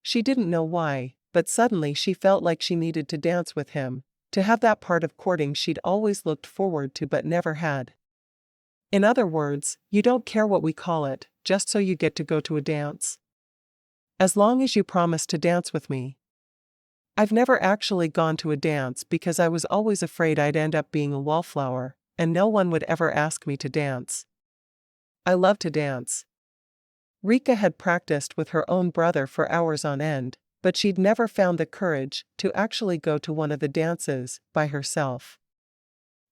She didn't know why, but suddenly she felt like she needed to dance with him, to have that part of courting she'd always looked forward to but never had. In other words, you don't care what we call it, just so you get to go to a dance. As long as you promise to dance with me. I've never actually gone to a dance because I was always afraid I'd end up being a wallflower, and no one would ever ask me to dance. I love to dance. Rika had practiced with her own brother for hours on end, but she'd never found the courage to actually go to one of the dances by herself.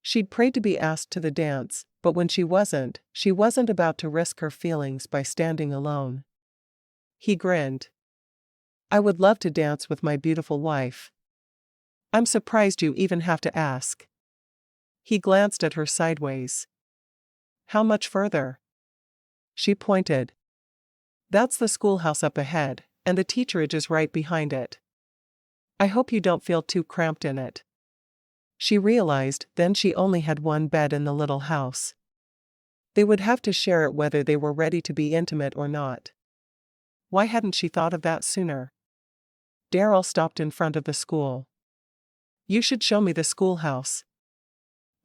She'd prayed to be asked to the dance, but when she wasn't about to risk her feelings by standing alone. He grinned. I would love to dance with my beautiful wife. I'm surprised you even have to ask. He glanced at her sideways. How much further? She pointed. That's the schoolhouse up ahead, and the teacherage is right behind it. I hope you don't feel too cramped in it. She realized then she only had one bed in the little house. They would have to share it whether they were ready to be intimate or not. Why hadn't she thought of that sooner? Darryl stopped in front of the school. You should show me the schoolhouse.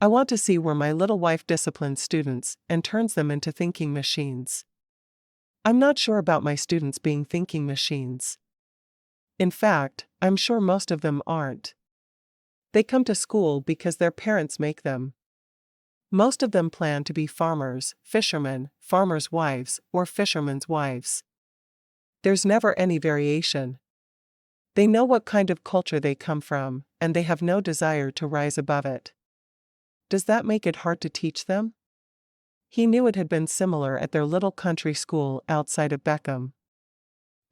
I want to see where my little wife disciplines students and turns them into thinking machines. I'm not sure about my students being thinking machines. In fact, I'm sure most of them aren't. They come to school because their parents make them. Most of them plan to be farmers, fishermen, farmers' wives, or fishermen's wives. There's never any variation. They know what kind of culture they come from, and they have no desire to rise above it. Does that make it hard to teach them? He knew it had been similar at their little country school outside of Beckham.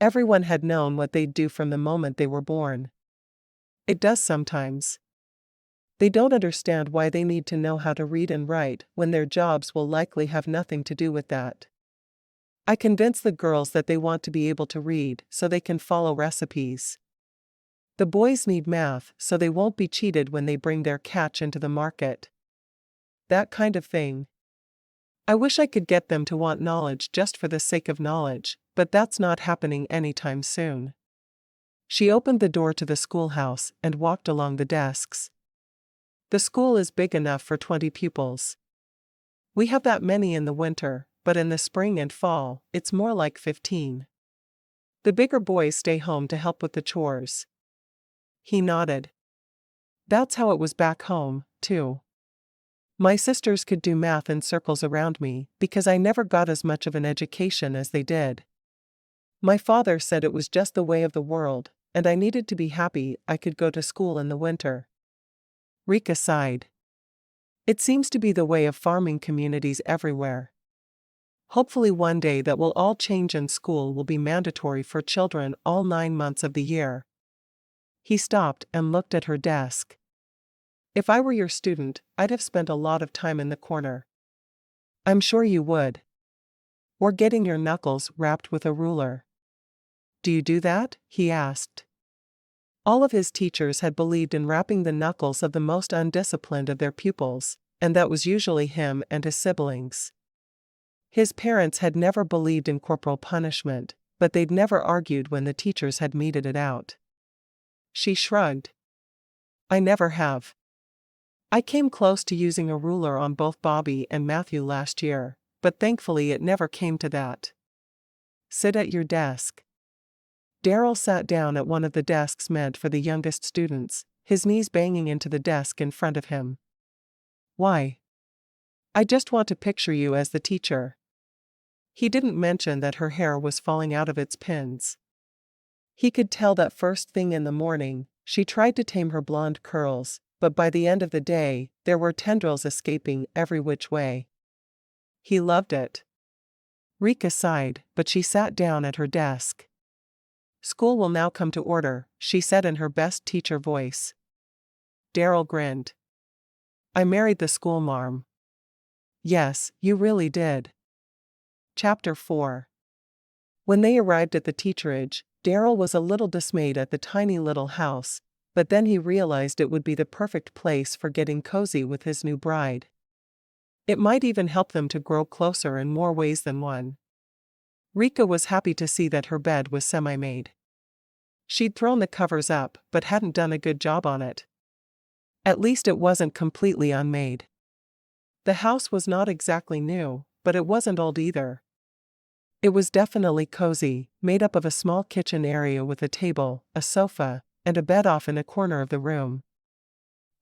Everyone had known what they'd do from the moment they were born. It does sometimes. They don't understand why they need to know how to read and write when their jobs will likely have nothing to do with that. I convince the girls that they want to be able to read so they can follow recipes. The boys need math so they won't be cheated when they bring their catch into the market. That kind of thing. I wish I could get them to want knowledge just for the sake of knowledge, but that's not happening anytime soon. She opened the door to the schoolhouse and walked along the desks. The school is big enough for 20 pupils. We have that many in the winter, but in the spring and fall, it's more like 15. The bigger boys stay home to help with the chores. He nodded. That's how it was back home, too. My sisters could do math in circles around me because I never got as much of an education as they did. My father said it was just the way of the world, and I needed to be happy I could go to school in the winter. Rika sighed. It seems to be the way of farming communities everywhere. Hopefully one day that will all change and school will be mandatory for children all 9 months of the year. He stopped and looked at her desk. If I were your student, I'd have spent a lot of time in the corner. I'm sure you would. Or getting your knuckles rapped with a ruler. Do you do that? He asked. All of his teachers had believed in rapping the knuckles of the most undisciplined of their pupils, and that was usually him and his siblings. His parents had never believed in corporal punishment, but they'd never argued when the teachers had meted it out. She shrugged. I never have. I came close to using a ruler on both Bobby and Matthew last year, but thankfully it never came to that. Sit at your desk. Darryl sat down at one of the desks meant for the youngest students, his knees banging into the desk in front of him. Why? I just want to picture you as the teacher. He didn't mention that her hair was falling out of its pins. He could tell that first thing in the morning, she tried to tame her blonde curls, but by the end of the day, there were tendrils escaping every which way. He loved it. Rika sighed, but she sat down at her desk. School will now come to order, she said in her best teacher voice. Darryl grinned. I married the school marm. Yes, you really did. Chapter 4. When they arrived at the teacherage, Darryl was a little dismayed at the tiny little house, but then he realized it would be the perfect place for getting cozy with his new bride. It might even help them to grow closer in more ways than one. Rika was happy to see that her bed was semi-made. She'd thrown the covers up but hadn't done a good job on it. At least it wasn't completely unmade. The house was not exactly new, but it wasn't old either. It was definitely cozy, made up of a small kitchen area with a table, a sofa, and a bed off in a corner of the room.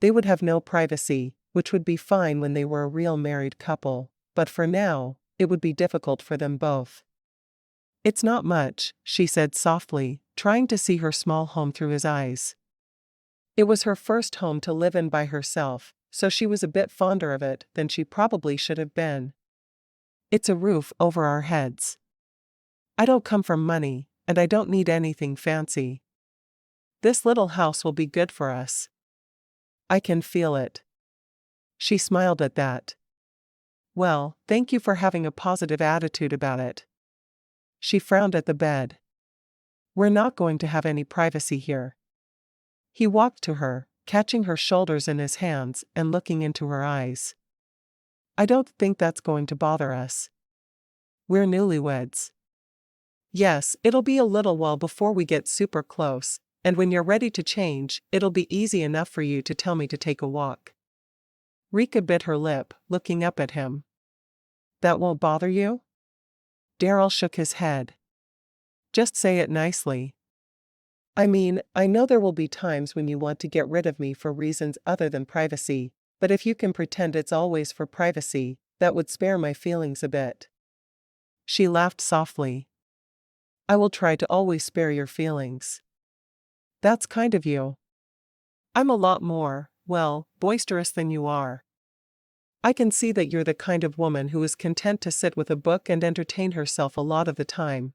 They would have no privacy, which would be fine when they were a real married couple, but for now, it would be difficult for them both. It's not much, she said softly, trying to see her small home through his eyes. It was her first home to live in by herself, so she was a bit fonder of it than she probably should have been. It's a roof over our heads. I don't come from money, and I don't need anything fancy. This little house will be good for us. I can feel it. She smiled at that. Well, thank you for having a positive attitude about it. She frowned at the bed. We're not going to have any privacy here. He walked to her, catching her shoulders in his hands and looking into her eyes. I don't think that's going to bother us. We're newlyweds. Yes, it'll be a little while before we get super close, and when you're ready to change, it'll be easy enough for you to tell me to take a walk. Rika bit her lip, looking up at him. That won't bother you? Darryl shook his head. Just say it nicely. I mean, I know there will be times when you want to get rid of me for reasons other than privacy, but if you can pretend it's always for privacy, that would spare my feelings a bit. She laughed softly. I will try to always spare your feelings. That's kind of you. I'm a lot more, well, boisterous than you are. I can see that you're the kind of woman who is content to sit with a book and entertain herself a lot of the time.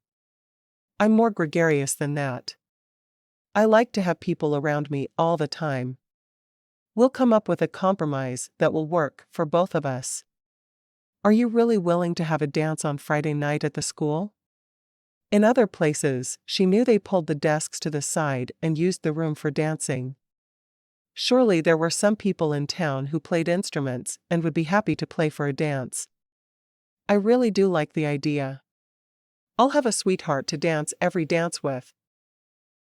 I'm more gregarious than that. I like to have people around me all the time. We'll come up with a compromise that will work for both of us. Are you really willing to have a dance on Friday night at the school? In other places, she knew they pulled the desks to the side and used the room for dancing. Surely there were some people in town who played instruments and would be happy to play for a dance. I really do like the idea. I'll have a sweetheart to dance every dance with.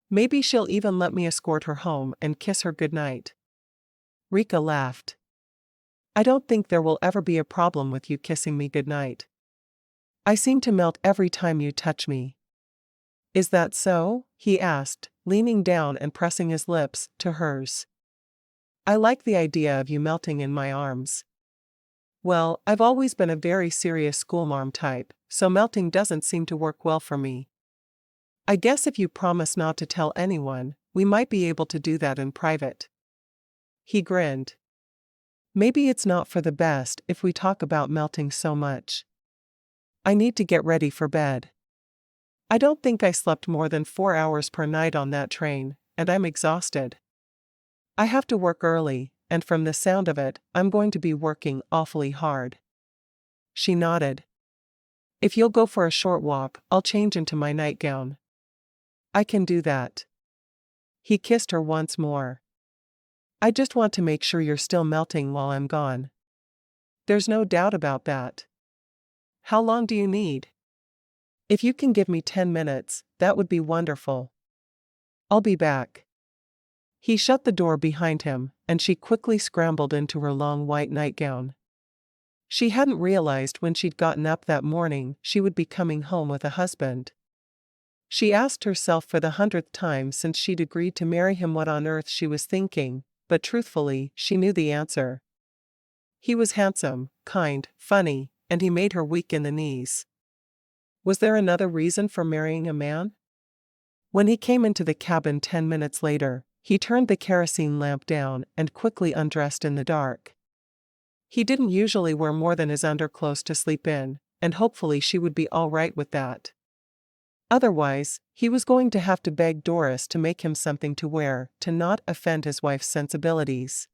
Maybe she'll even let me escort her home and kiss her goodnight. Rika laughed. I don't think there will ever be a problem with you kissing me goodnight. I seem to melt every time you touch me. Is that so? He asked, leaning down and pressing his lips to hers. I like the idea of you melting in my arms. Well, I've always been a very serious schoolmarm type, so melting doesn't seem to work well for me. I guess if you promise not to tell anyone, we might be able to do that in private. He grinned. Maybe it's not for the best if we talk about melting so much. I need to get ready for bed. I don't think I slept more than 4 hours per night on that train, and I'm exhausted. I have to work early, and from the sound of it, I'm going to be working awfully hard. She nodded. If you'll go for a short walk, I'll change into my nightgown. I can do that. He kissed her once more. I just want to make sure you're still melting while I'm gone. There's no doubt about that. How long do you need? If you can give me 10 minutes, that would be wonderful. I'll be back. He shut the door behind him, and she quickly scrambled into her long white nightgown. She hadn't realized when she'd gotten up that morning she would be coming home with a husband. She asked herself for the 100th time since she'd agreed to marry him what on earth she was thinking, but truthfully, she knew the answer. He was handsome, kind, funny, and he made her weak in the knees. Was there another reason for marrying a man? When he came into the cabin 10 minutes later, he turned the kerosene lamp down and quickly undressed in the dark. He didn't usually wear more than his underclothes to sleep in, and hopefully she would be all right with that. Otherwise, he was going to have to beg Doris to make him something to wear to not offend his wife's sensibilities.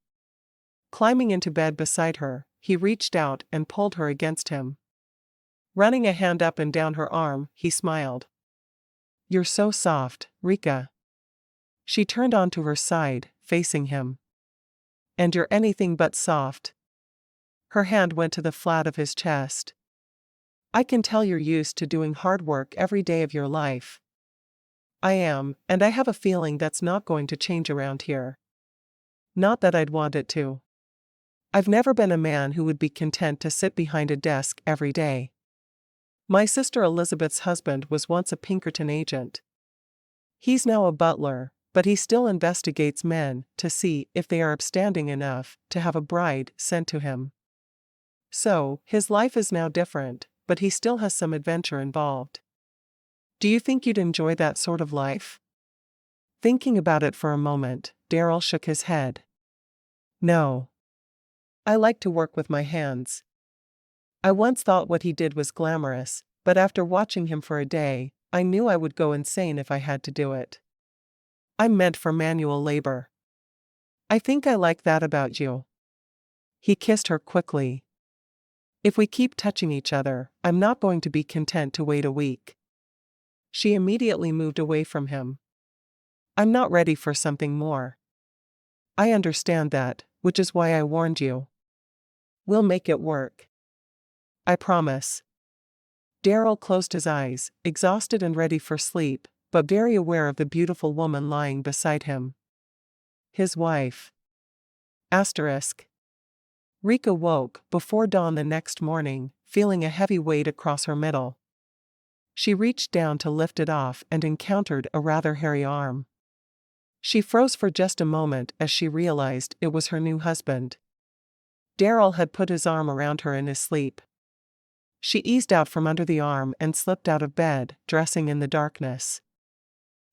Climbing into bed beside her, he reached out and pulled her against him. Running a hand up and down her arm, he smiled. You're so soft, Rika. She turned onto her side, facing him. And you're anything but soft. Her hand went to the flat of his chest. I can tell you're used to doing hard work every day of your life. I am, and I have a feeling that's not going to change around here. Not that I'd want it to. I've never been a man who would be content to sit behind a desk every day. My sister Elizabeth's husband was once a Pinkerton agent. He's now a butler, but he still investigates men to see if they are upstanding enough to have a bride sent to him. So, his life is now different, but he still has some adventure involved. Do you think you'd enjoy that sort of life? Thinking about it for a moment, Darryl shook his head. No. I like to work with my hands. I once thought what he did was glamorous, but after watching him for a day, I knew I would go insane if I had to do it. I'm meant for manual labor. I think I like that about you. He kissed her quickly. If we keep touching each other, I'm not going to be content to wait a week. She immediately moved away from him. I'm not ready for something more. I understand that, which is why I warned you. We'll make it work. I promise. Darryl closed his eyes, exhausted and ready for sleep, but very aware of the beautiful woman lying beside him. His wife. Asterisk. Rika woke before dawn the next morning, feeling a heavy weight across her middle. She reached down to lift it off and encountered a rather hairy arm. She froze for just a moment as she realized it was her new husband. Darryl had put his arm around her in his sleep. She eased out from under the arm and slipped out of bed, dressing in the darkness.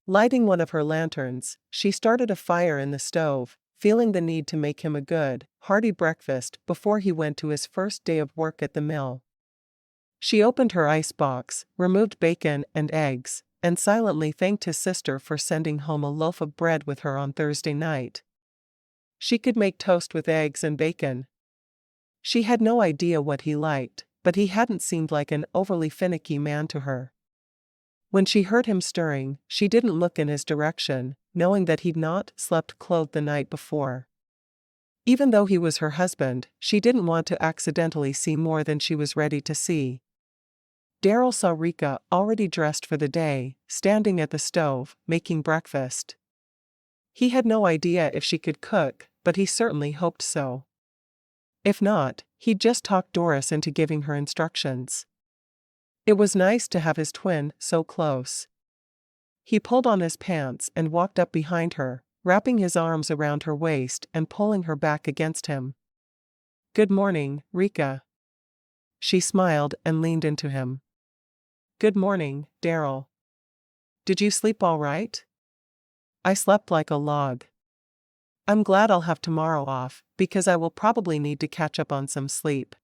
Lighting one of her lanterns, she started a fire in the stove, feeling the need to make him a good, hearty breakfast before he went to his first day of work at the mill. She opened her ice box, removed bacon and eggs, and silently thanked his sister for sending home a loaf of bread with her on Thursday night. She could make toast with eggs and bacon. She had no idea what he liked, but he hadn't seemed like an overly finicky man to her. When she heard him stirring, she didn't look in his direction, knowing that he'd not slept clothed the night before. Even though he was her husband, she didn't want to accidentally see more than she was ready to see. Darryl saw Rika, already dressed for the day, standing at the stove, making breakfast. He had no idea if she could cook, but he certainly hoped so. If not, he'd just talk Doris into giving her instructions. It was nice to have his twin so close. He pulled on his pants and walked up behind her, wrapping his arms around her waist and pulling her back against him. "Good morning, Rika." She smiled and leaned into him. "Good morning, Darryl. Did you sleep all right?" "I slept like a log. I'm glad I'll have tomorrow off, because I will probably need to catch up on some sleep.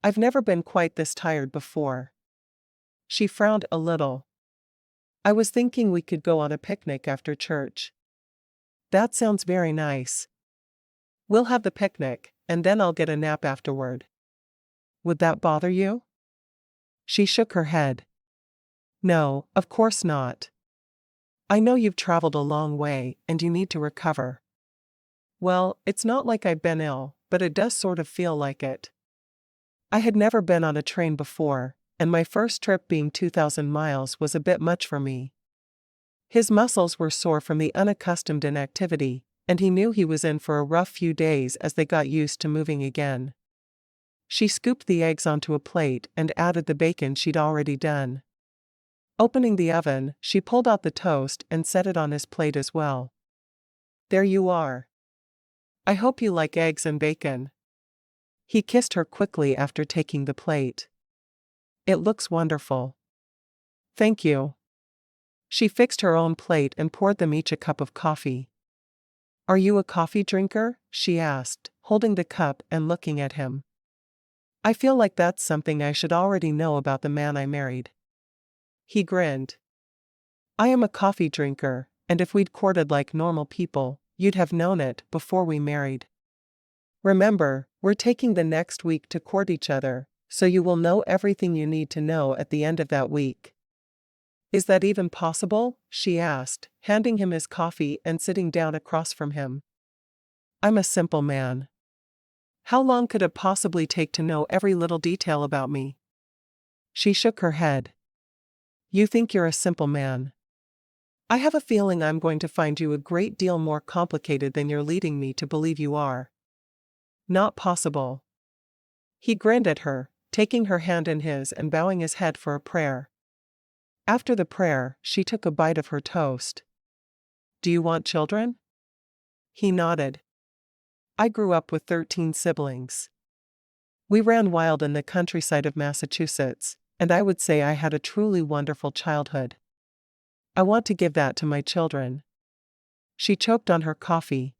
I've never been quite this tired before." She frowned a little. "I was thinking we could go on a picnic after church." "That sounds very nice. We'll have the picnic, and then I'll get a nap afterward." "Would that bother you?" She shook her head. "No, of course not. I know you've traveled a long way, and you need to recover." "Well, it's not like I've been ill, but it does sort of feel like it. I had never been on a train before, and my first trip being 2,000 miles was a bit much for me." His muscles were sore from the unaccustomed inactivity, and he knew he was in for a rough few days as they got used to moving again. She scooped the eggs onto a plate and added the bacon she'd already done. Opening the oven, she pulled out the toast and set it on his plate as well. "There you are. I hope you like eggs and bacon." He kissed her quickly after taking the plate. "It looks wonderful." "Thank you." She fixed her own plate and poured them each a cup of coffee. "Are you a coffee drinker?" she asked, holding the cup and looking at him. "I feel like that's something I should already know about the man I married." He grinned. "I am a coffee drinker, and if we'd courted like normal people, you'd have known it before we married. Remember, we're taking the next week to court each other, so you will know everything you need to know at the end of that week." "Is that even possible?" she asked, handing him his coffee and sitting down across from him. "I'm a simple man. How long could it possibly take to know every little detail about me?" She shook her head. "You think you're a simple man. I have a feeling I'm going to find you a great deal more complicated than you're leading me to believe you are." "Not possible." He grinned at her, taking her hand in his and bowing his head for a prayer. After the prayer, she took a bite of her toast. "Do you want children?" He nodded. "I grew up with 13 siblings. We ran wild in the countryside of Massachusetts, and I would say I had a truly wonderful childhood. I want to give that to my children." She choked on her coffee.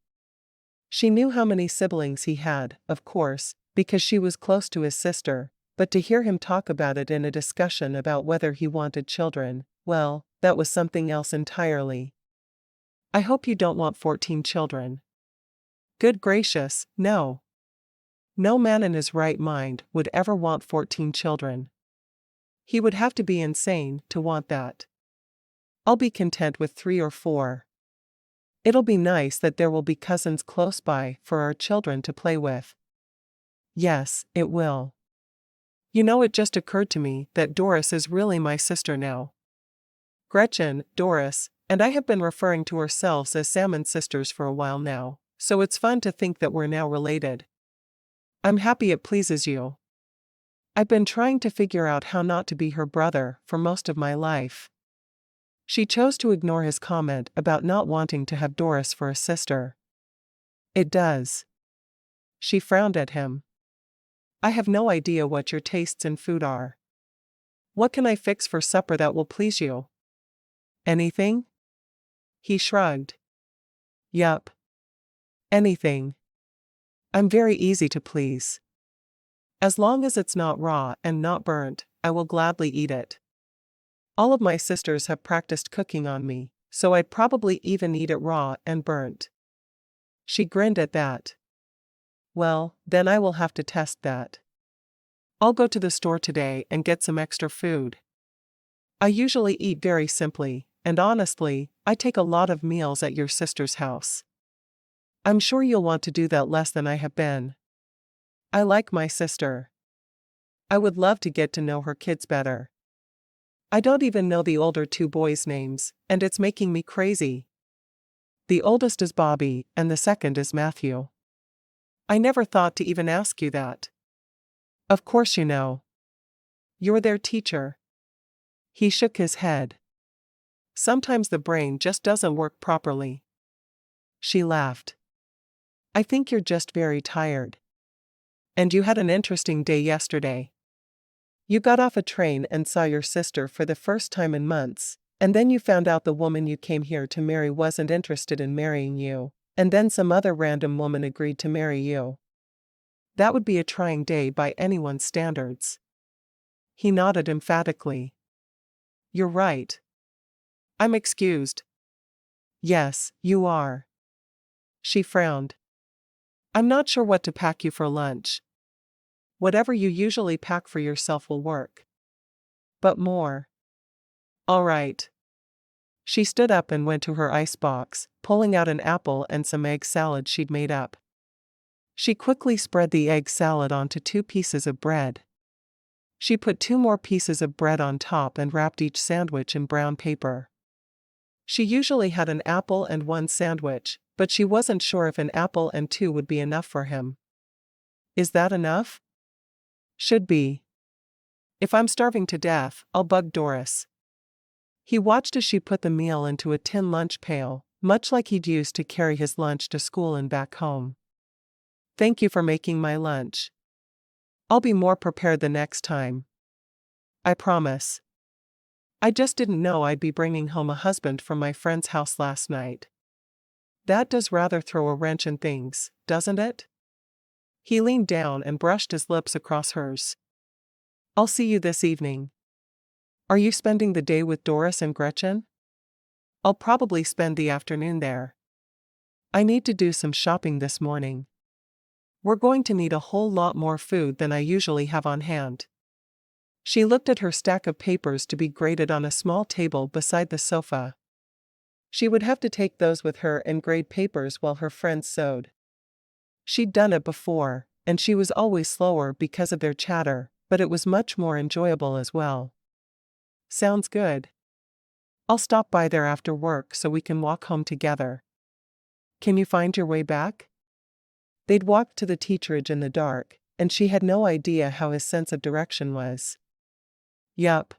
She knew how many siblings he had, of course, because she was close to his sister, but to hear him talk about it in a discussion about whether he wanted children, well, that was something else entirely. "I hope you don't want 14 children." "Good gracious, no. No man in his right mind would ever want 14 children. He would have to be insane to want that. I'll be content with 3 or 4. It'll be nice that there will be cousins close by for our children to play with." "Yes, it will. You know, it just occurred to me that Doris is really my sister now. Gretchen, Doris, and I have been referring to ourselves as Salmon sisters for a while now, so it's fun to think that we're now related. I'm happy it pleases you. I've been trying to figure out how not to be her brother for most of my life." She chose to ignore his comment about not wanting to have Doris for a sister. "It does." She frowned at him. "I have no idea what your tastes in food are. What can I fix for supper that will please you?" "Anything?" He shrugged. "Yup. Anything. I'm very easy to please. As long as it's not raw and not burnt, I will gladly eat it. All of my sisters have practiced cooking on me, so I'd probably even eat it raw and burnt." She grinned at that. "Well, then I will have to test that. I'll go to the store today and get some extra food. I usually eat very simply, and honestly, I take a lot of meals at your sister's house. I'm sure you'll want to do that less than I have been. I like my sister. I would love to get to know her kids better. I don't even know the older 2 boys' names, and it's making me crazy. The oldest is Bobby, and the second is Matthew. I never thought to even ask you that. Of course you know. You're their teacher." He shook his head. "Sometimes the brain just doesn't work properly." She laughed. "I think you're just very tired. And you had an interesting day yesterday. You got off a train and saw your sister for the first time in months, and then you found out the woman you came here to marry wasn't interested in marrying you, and then some other random woman agreed to marry you. That would be a trying day by anyone's standards." He nodded emphatically. "You're right. I'm excused." "Yes, you are." She frowned. "I'm not sure what to pack you for lunch. Whatever you usually pack for yourself will work. But more." "All right." She stood up and went to her icebox, pulling out an apple and some egg salad she'd made up. She quickly spread the egg salad onto 2 pieces of bread. She put 2 more pieces of bread on top and wrapped each sandwich in brown paper. She usually had an apple and 1 sandwich, but she wasn't sure if an apple and 2 would be enough for him. "Is that enough?" "Should be. If I'm starving to death, I'll bug Doris." He watched as she put the meal into a tin lunch pail, much like he'd used to carry his lunch to school and back home. "Thank you for making my lunch. I'll be more prepared the next time. I promise. I just didn't know I'd be bringing home a husband from my friend's house last night. That does rather throw a wrench in things, doesn't it?" He leaned down and brushed his lips across hers. "I'll see you this evening. Are you spending the day with Doris and Gretchen?" "I'll probably spend the afternoon there. I need to do some shopping this morning. We're going to need a whole lot more food than I usually have on hand." She looked at her stack of papers to be graded on a small table beside the sofa. She would have to take those with her and grade papers while her friends sewed. She'd done it before, and she was always slower because of their chatter, but it was much more enjoyable as well. "Sounds good. I'll stop by there after work so we can walk home together. Can you find your way back?" They'd walked to the teacherage in the dark, and she had no idea how his sense of direction was. "Yup."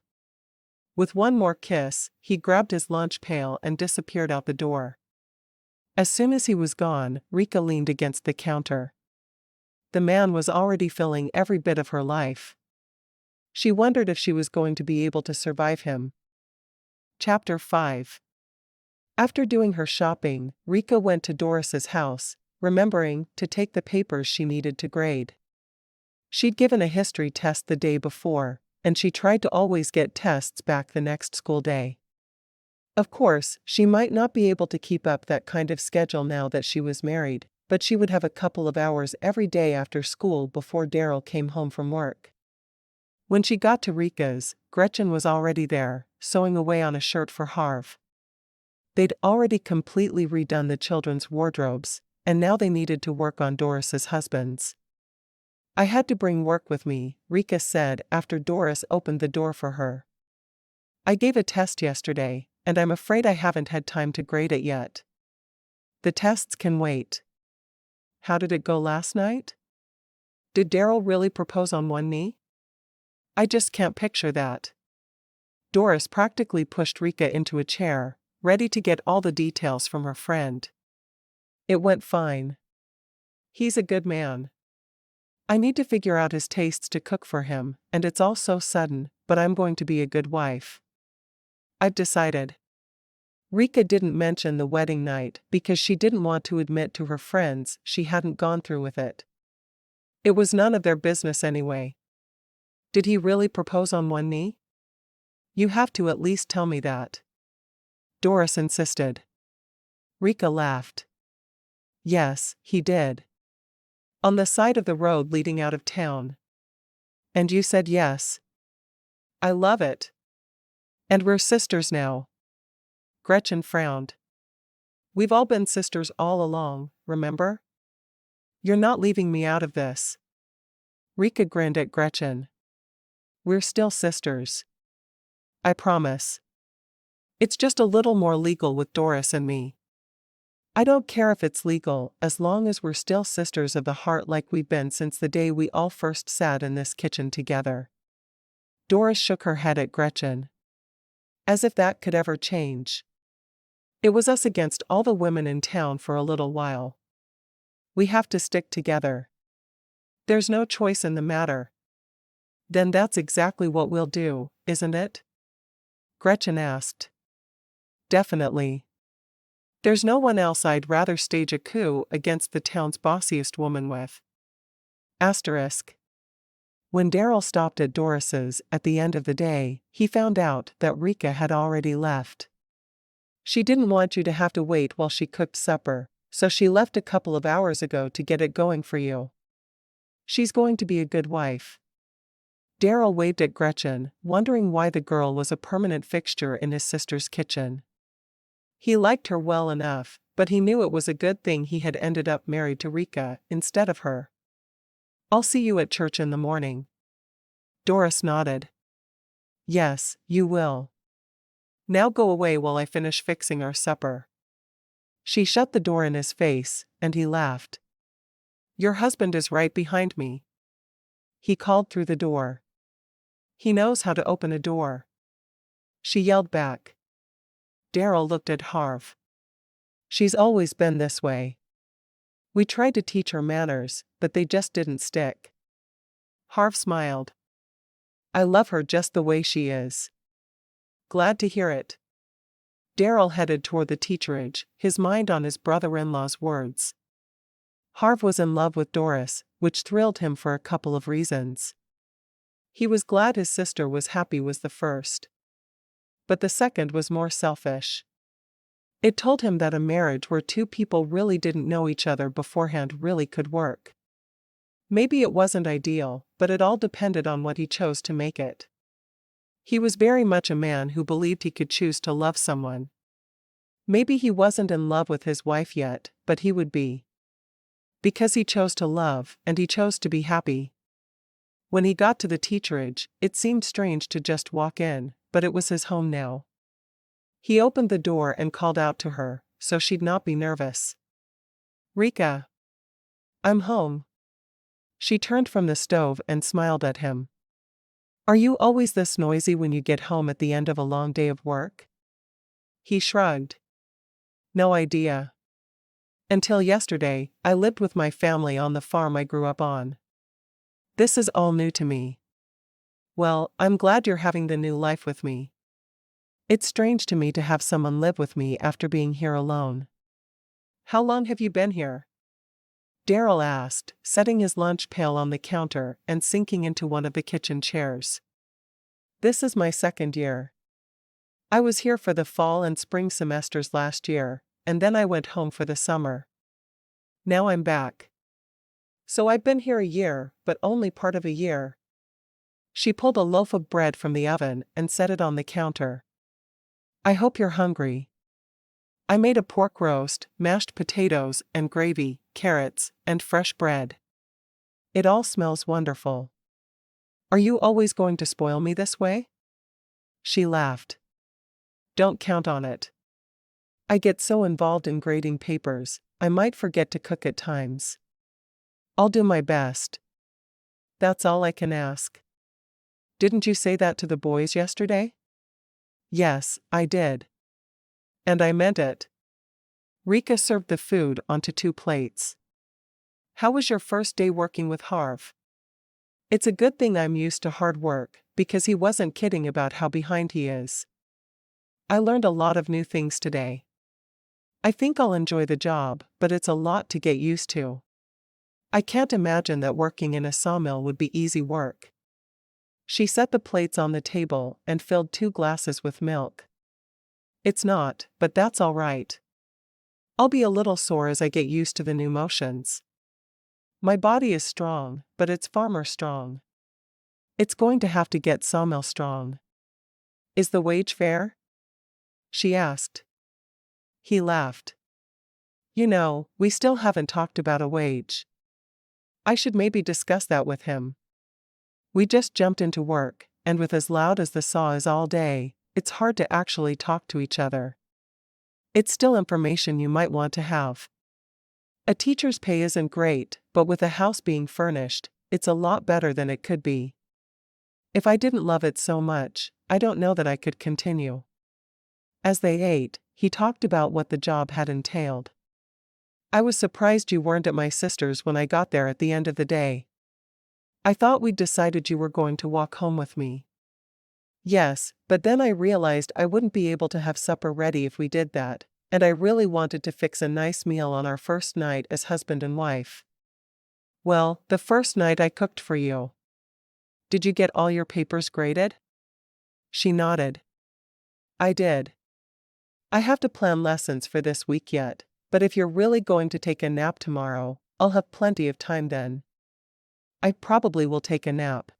With one more kiss, he grabbed his lunch pail and disappeared out the door. As soon as he was gone, Rika leaned against the counter. The man was already filling every bit of her life. She wondered if she was going to be able to survive him. Chapter 5. After doing her shopping, Rika went to Doris's house, remembering to take the papers she needed to grade. She'd given a history test the day before, and she tried to always get tests back the next school day. Of course, she might not be able to keep up that kind of schedule now that she was married, but she would have a couple of hours every day after school before Darryl came home from work. When she got to Rika's, Gretchen was already there, sewing away on a shirt for Harv. They'd already completely redone the children's wardrobes, and now they needed to work on Doris's husband's. "I had to bring work with me," Rika said after Doris opened the door for her. "I gave a test yesterday, and I'm afraid I haven't had time to grade it yet." "The tests can wait." "How did it go last night? Did Darryl really propose on one knee? I just can't picture that." Doris practically pushed Rika into a chair, ready to get all the details from her friend. "It went fine. He's a good man. I need to figure out his tastes to cook for him, and it's all so sudden, but I'm going to be a good wife. I've decided." Rika didn't mention the wedding night because she didn't want to admit to her friends she hadn't gone through with it. It was none of their business anyway. "Did he really propose on one knee? You have to at least tell me that," Doris insisted. Rika laughed. "Yes, he did. On the side of the road leading out of town. And you said yes." "I love it. And we're sisters now." Gretchen frowned. "We've all been sisters all along, remember? You're not leaving me out of this." Rika grinned at Gretchen. "We're still sisters. I promise. It's just a little more legal with Doris and me. I don't care if it's legal, as long as we're still sisters of the heart like we've been since the day we all first sat in this kitchen together." Doris shook her head at Gretchen. "As if that could ever change. It was us against all the women in town for a little while. We have to stick together. There's no choice in the matter." "Then that's exactly what we'll do, isn't it?" Gretchen asked. "Definitely. There's no one else I'd rather stage a coup against the town's bossiest woman with." Asterisk. When Darryl stopped at Doris's at the end of the day, he found out that Rika had already left. "She didn't want you to have to wait while she cooked supper, so she left a couple of hours ago to get it going for you. She's going to be a good wife." Darryl waved at Gretchen, wondering why the girl was a permanent fixture in his sister's kitchen. He liked her well enough, but he knew it was a good thing he had ended up married to Rika instead of her. "I'll see you at church in the morning." Doris nodded. "Yes, you will. Now go away while I finish fixing our supper." She shut the door in his face, and he laughed. "Your husband is right behind me," he called through the door. "He knows how to open a door," she yelled back. Darryl looked at Harv. "She's always been this way. We tried to teach her manners, but they just didn't stick." Harv smiled. "I love her just the way she is." "Glad to hear it." Darryl headed toward the teacherage, his mind on his brother-in-law's words. Harv was in love with Doris, which thrilled him for a couple of reasons. He was glad his sister was happy was the first. But the second was more selfish. It told him that a marriage where two people really didn't know each other beforehand really could work. Maybe it wasn't ideal, but it all depended on what he chose to make it. He was very much a man who believed he could choose to love someone. Maybe he wasn't in love with his wife yet, but he would be. Because he chose to love, and he chose to be happy. When he got to the teacherage, it seemed strange to just walk in, but it was his home now. He opened the door and called out to her, so she'd not be nervous. "Rika. I'm home." She turned from the stove and smiled at him. "Are you always this noisy when you get home at the end of a long day of work?" He shrugged. "No idea. Until yesterday, I lived with my family on the farm I grew up on. This is all new to me." Well, I'm glad you're having the new life with me. It's strange to me to have someone live with me after being here alone. How long have you been here? Darryl asked, setting his lunch pail on the counter and sinking into one of the kitchen chairs. This is my second year. I was here for the fall and spring semesters last year, and then I went home for the summer. Now I'm back. So I've been here a year, but only part of a year. She pulled a loaf of bread from the oven and set it on the counter. I hope you're hungry. I made a pork roast, mashed potatoes and gravy, carrots, and fresh bread. It all smells wonderful. Are you always going to spoil me this way? She laughed. Don't count on it. I get so involved in grading papers, I might forget to cook at times. I'll do my best. That's all I can ask. Didn't you say that to the boys yesterday? Yes, I did. And I meant it. Rika served the food onto 2 plates. How was your first day working with Harv? It's a good thing I'm used to hard work, because he wasn't kidding about how behind he is. I learned a lot of new things today. I think I'll enjoy the job, but it's a lot to get used to. I can't imagine that working in a sawmill would be easy work. She set the plates on the table and filled 2 glasses with milk. It's not, but that's all right. I'll be a little sore as I get used to the new motions. My body is strong, but it's farmer strong. It's going to have to get sawmill strong. Is the wage fair? She asked. He laughed. You know, we still haven't talked about a wage. I should maybe discuss that with him. We just jumped into work, and with as loud as the saw is all day, it's hard to actually talk to each other. It's still information you might want to have. A teacher's pay isn't great, but with a house being furnished, it's a lot better than it could be. If I didn't love it so much, I don't know that I could continue. As they ate, he talked about what the job had entailed. I was surprised you weren't at my sister's when I got there at the end of the day. I thought we'd decided you were going to walk home with me. Yes, but then I realized I wouldn't be able to have supper ready if we did that, and I really wanted to fix a nice meal on our first night as husband and wife. Well, the first night I cooked for you. Did you get all your papers graded? She nodded. I did. I have to plan lessons for this week yet, but if you're really going to take a nap tomorrow, I'll have plenty of time then. I probably will take a nap.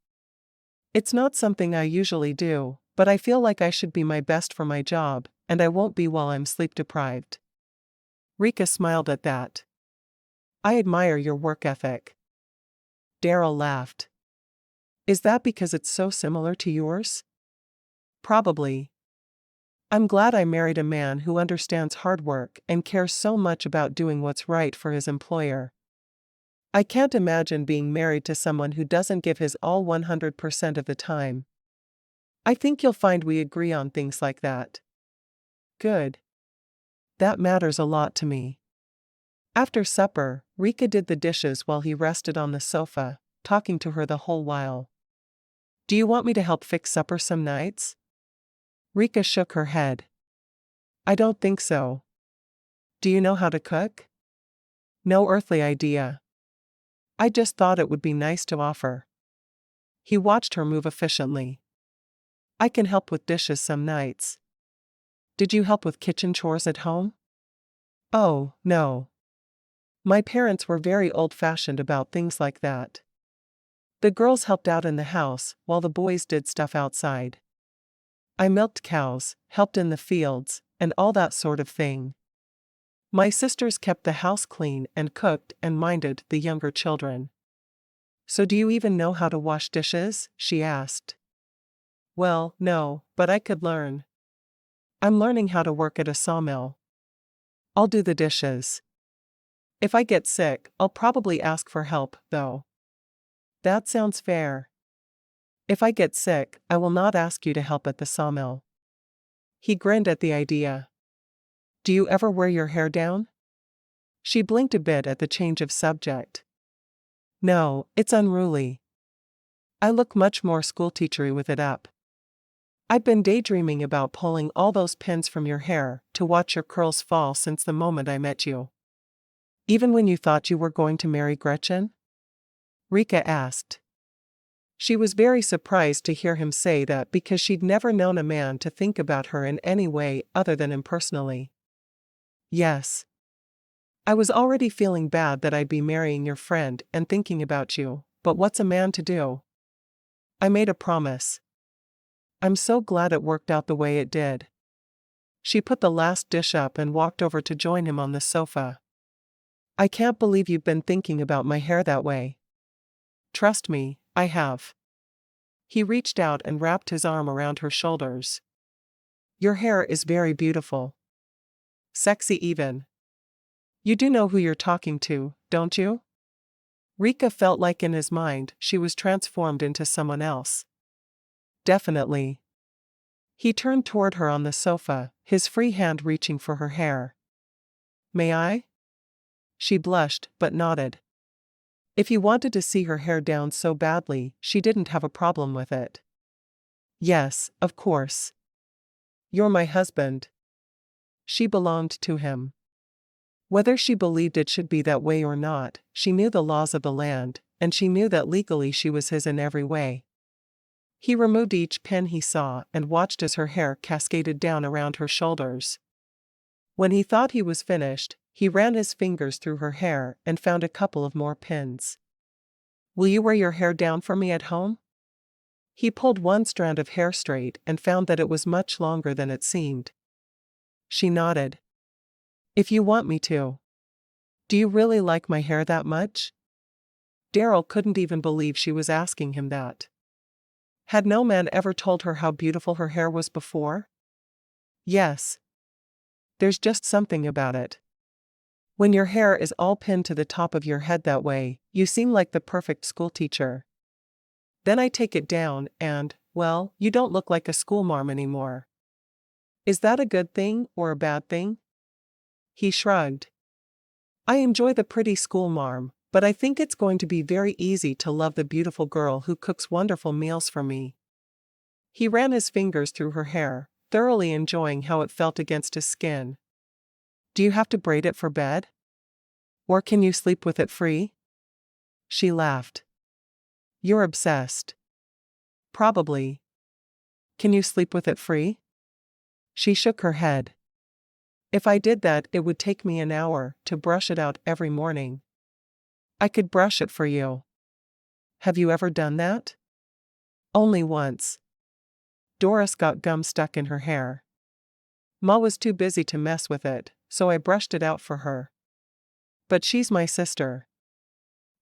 It's not something I usually do, but I feel like I should be my best for my job, and I won't be while I'm sleep deprived. Rika smiled at that. I admire your work ethic. Darryl laughed. Is that because it's so similar to yours? Probably. I'm glad I married a man who understands hard work and cares so much about doing what's right for his employer. I can't imagine being married to someone who doesn't give his all 100% of the time. I think you'll find we agree on things like that. Good. That matters a lot to me. After supper, Rika did the dishes while he rested on the sofa, talking to her the whole while. Do you want me to help fix supper some nights? Rika shook her head. I don't think so. Do you know how to cook? No earthly idea. I just thought it would be nice to offer. He watched her move efficiently. I can help with dishes some nights. Did you help with kitchen chores at home? Oh, no. My parents were very old-fashioned about things like that. The girls helped out in the house, while the boys did stuff outside. I milked cows, helped in the fields, and all that sort of thing. My sisters kept the house clean and cooked and minded the younger children. So do you even know how to wash dishes? She asked. Well, no, but I could learn. I'm learning how to work at a sawmill. I'll do the dishes. If I get sick, I'll probably ask for help, though. That sounds fair. If I get sick, I will not ask you to help at the sawmill. He grinned at the idea. Do you ever wear your hair down? She blinked a bit at the change of subject. No, it's unruly. I look much more schoolteachery with it up. I've been daydreaming about pulling all those pins from your hair to watch your curls fall since the moment I met you. Even when you thought you were going to marry Gretchen? Rika asked. She was very surprised to hear him say that because she'd never known a man to think about her in any way other than impersonally. Yes. I was already feeling bad that I'd be marrying your friend and thinking about you, but what's a man to do? I made a promise. I'm so glad it worked out the way it did. She put the last dish up and walked over to join him on the sofa. I can't believe you've been thinking about my hair that way. Trust me, I have. He reached out and wrapped his arm around her shoulders. Your hair is very beautiful. Sexy even. You do know who you're talking to, don't you? Rika felt like in his mind she was transformed into someone else. Definitely. He turned toward her on the sofa, his free hand reaching for her hair. May I? She blushed, but nodded. If he wanted to see her hair down so badly, she didn't have a problem with it. Yes, of course. You're my husband. She belonged to him. Whether she believed it should be that way or not, she knew the laws of the land, and she knew that legally she was his in every way. He removed each pin he saw and watched as her hair cascaded down around her shoulders. When he thought he was finished, he ran his fingers through her hair and found a couple of more pins. Will you wear your hair down for me at home? He pulled one strand of hair straight and found that it was much longer than it seemed. She nodded. If you want me to. Do you really like my hair that much? Darryl couldn't even believe she was asking him that. Had no man ever told her how beautiful her hair was before? Yes. There's just something about it. When your hair is all pinned to the top of your head that way, you seem like the perfect schoolteacher. Then I take it down and, well, you don't look like a school marm anymore. Is that a good thing or a bad thing? He shrugged. I enjoy the pretty school marm, but I think it's going to be very easy to love the beautiful girl who cooks wonderful meals for me. He ran his fingers through her hair, thoroughly enjoying how it felt against his skin. Do you have to braid it for bed? Or can you sleep with it free? She laughed. You're obsessed. Probably. Can you sleep with it free? She shook her head. If I did that, it would take me an hour to brush it out every morning. I could brush it for you. Have you ever done that? Only once. Doris got gum stuck in her hair. Ma was too busy to mess with it, so I brushed it out for her. But she's my sister.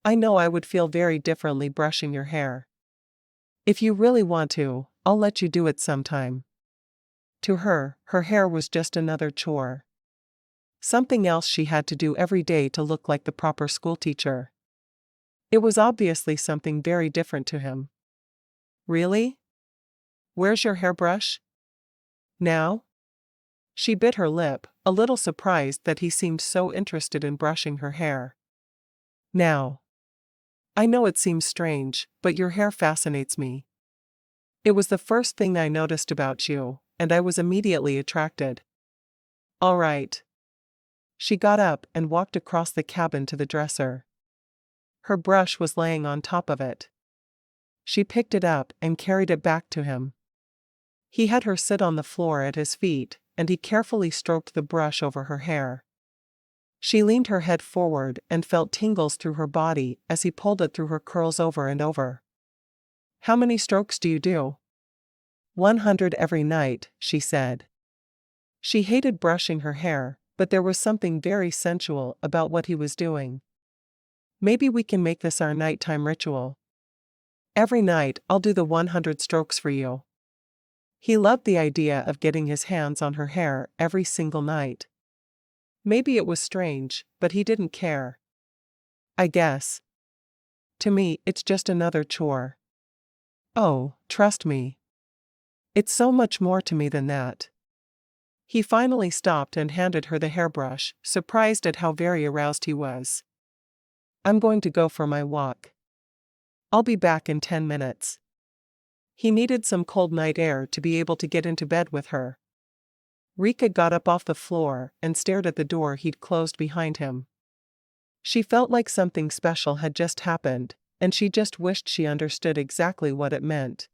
I know I would feel very differently brushing your hair. If you really want to, I'll let you do it sometime. To her, her hair was just another chore. Something else she had to do every day to look like the proper schoolteacher. It was obviously something very different to him. Really? Where's your hairbrush? Now? She bit her lip, a little surprised that he seemed so interested in brushing her hair. Now. I know it seems strange, but your hair fascinates me. It was the first thing I noticed about you, and I was immediately attracted. All right. She got up and walked across the cabin to the dresser. Her brush was laying on top of it. She picked it up and carried it back to him. He had her sit on the floor at his feet, and he carefully stroked the brush over her hair. She leaned her head forward and felt tingles through her body as he pulled it through her curls over and over. How many strokes do you do? 100 every night, she said. She hated brushing her hair, but there was something very sensual about what he was doing. Maybe we can make this our nighttime ritual. Every night I'll do the 100 strokes for you. He loved the idea of getting his hands on her hair every single night. Maybe it was strange, but he didn't care. I guess. To me, it's just another chore. Oh, trust me. It's so much more to me than that. He finally stopped and handed her the hairbrush, surprised at how very aroused he was. I'm going to go for my walk. I'll be back in 10 minutes. He needed some cold night air to be able to get into bed with her. Rika got up off the floor and stared at the door he'd closed behind him. She felt like something special had just happened, and she just wished she understood exactly what it meant.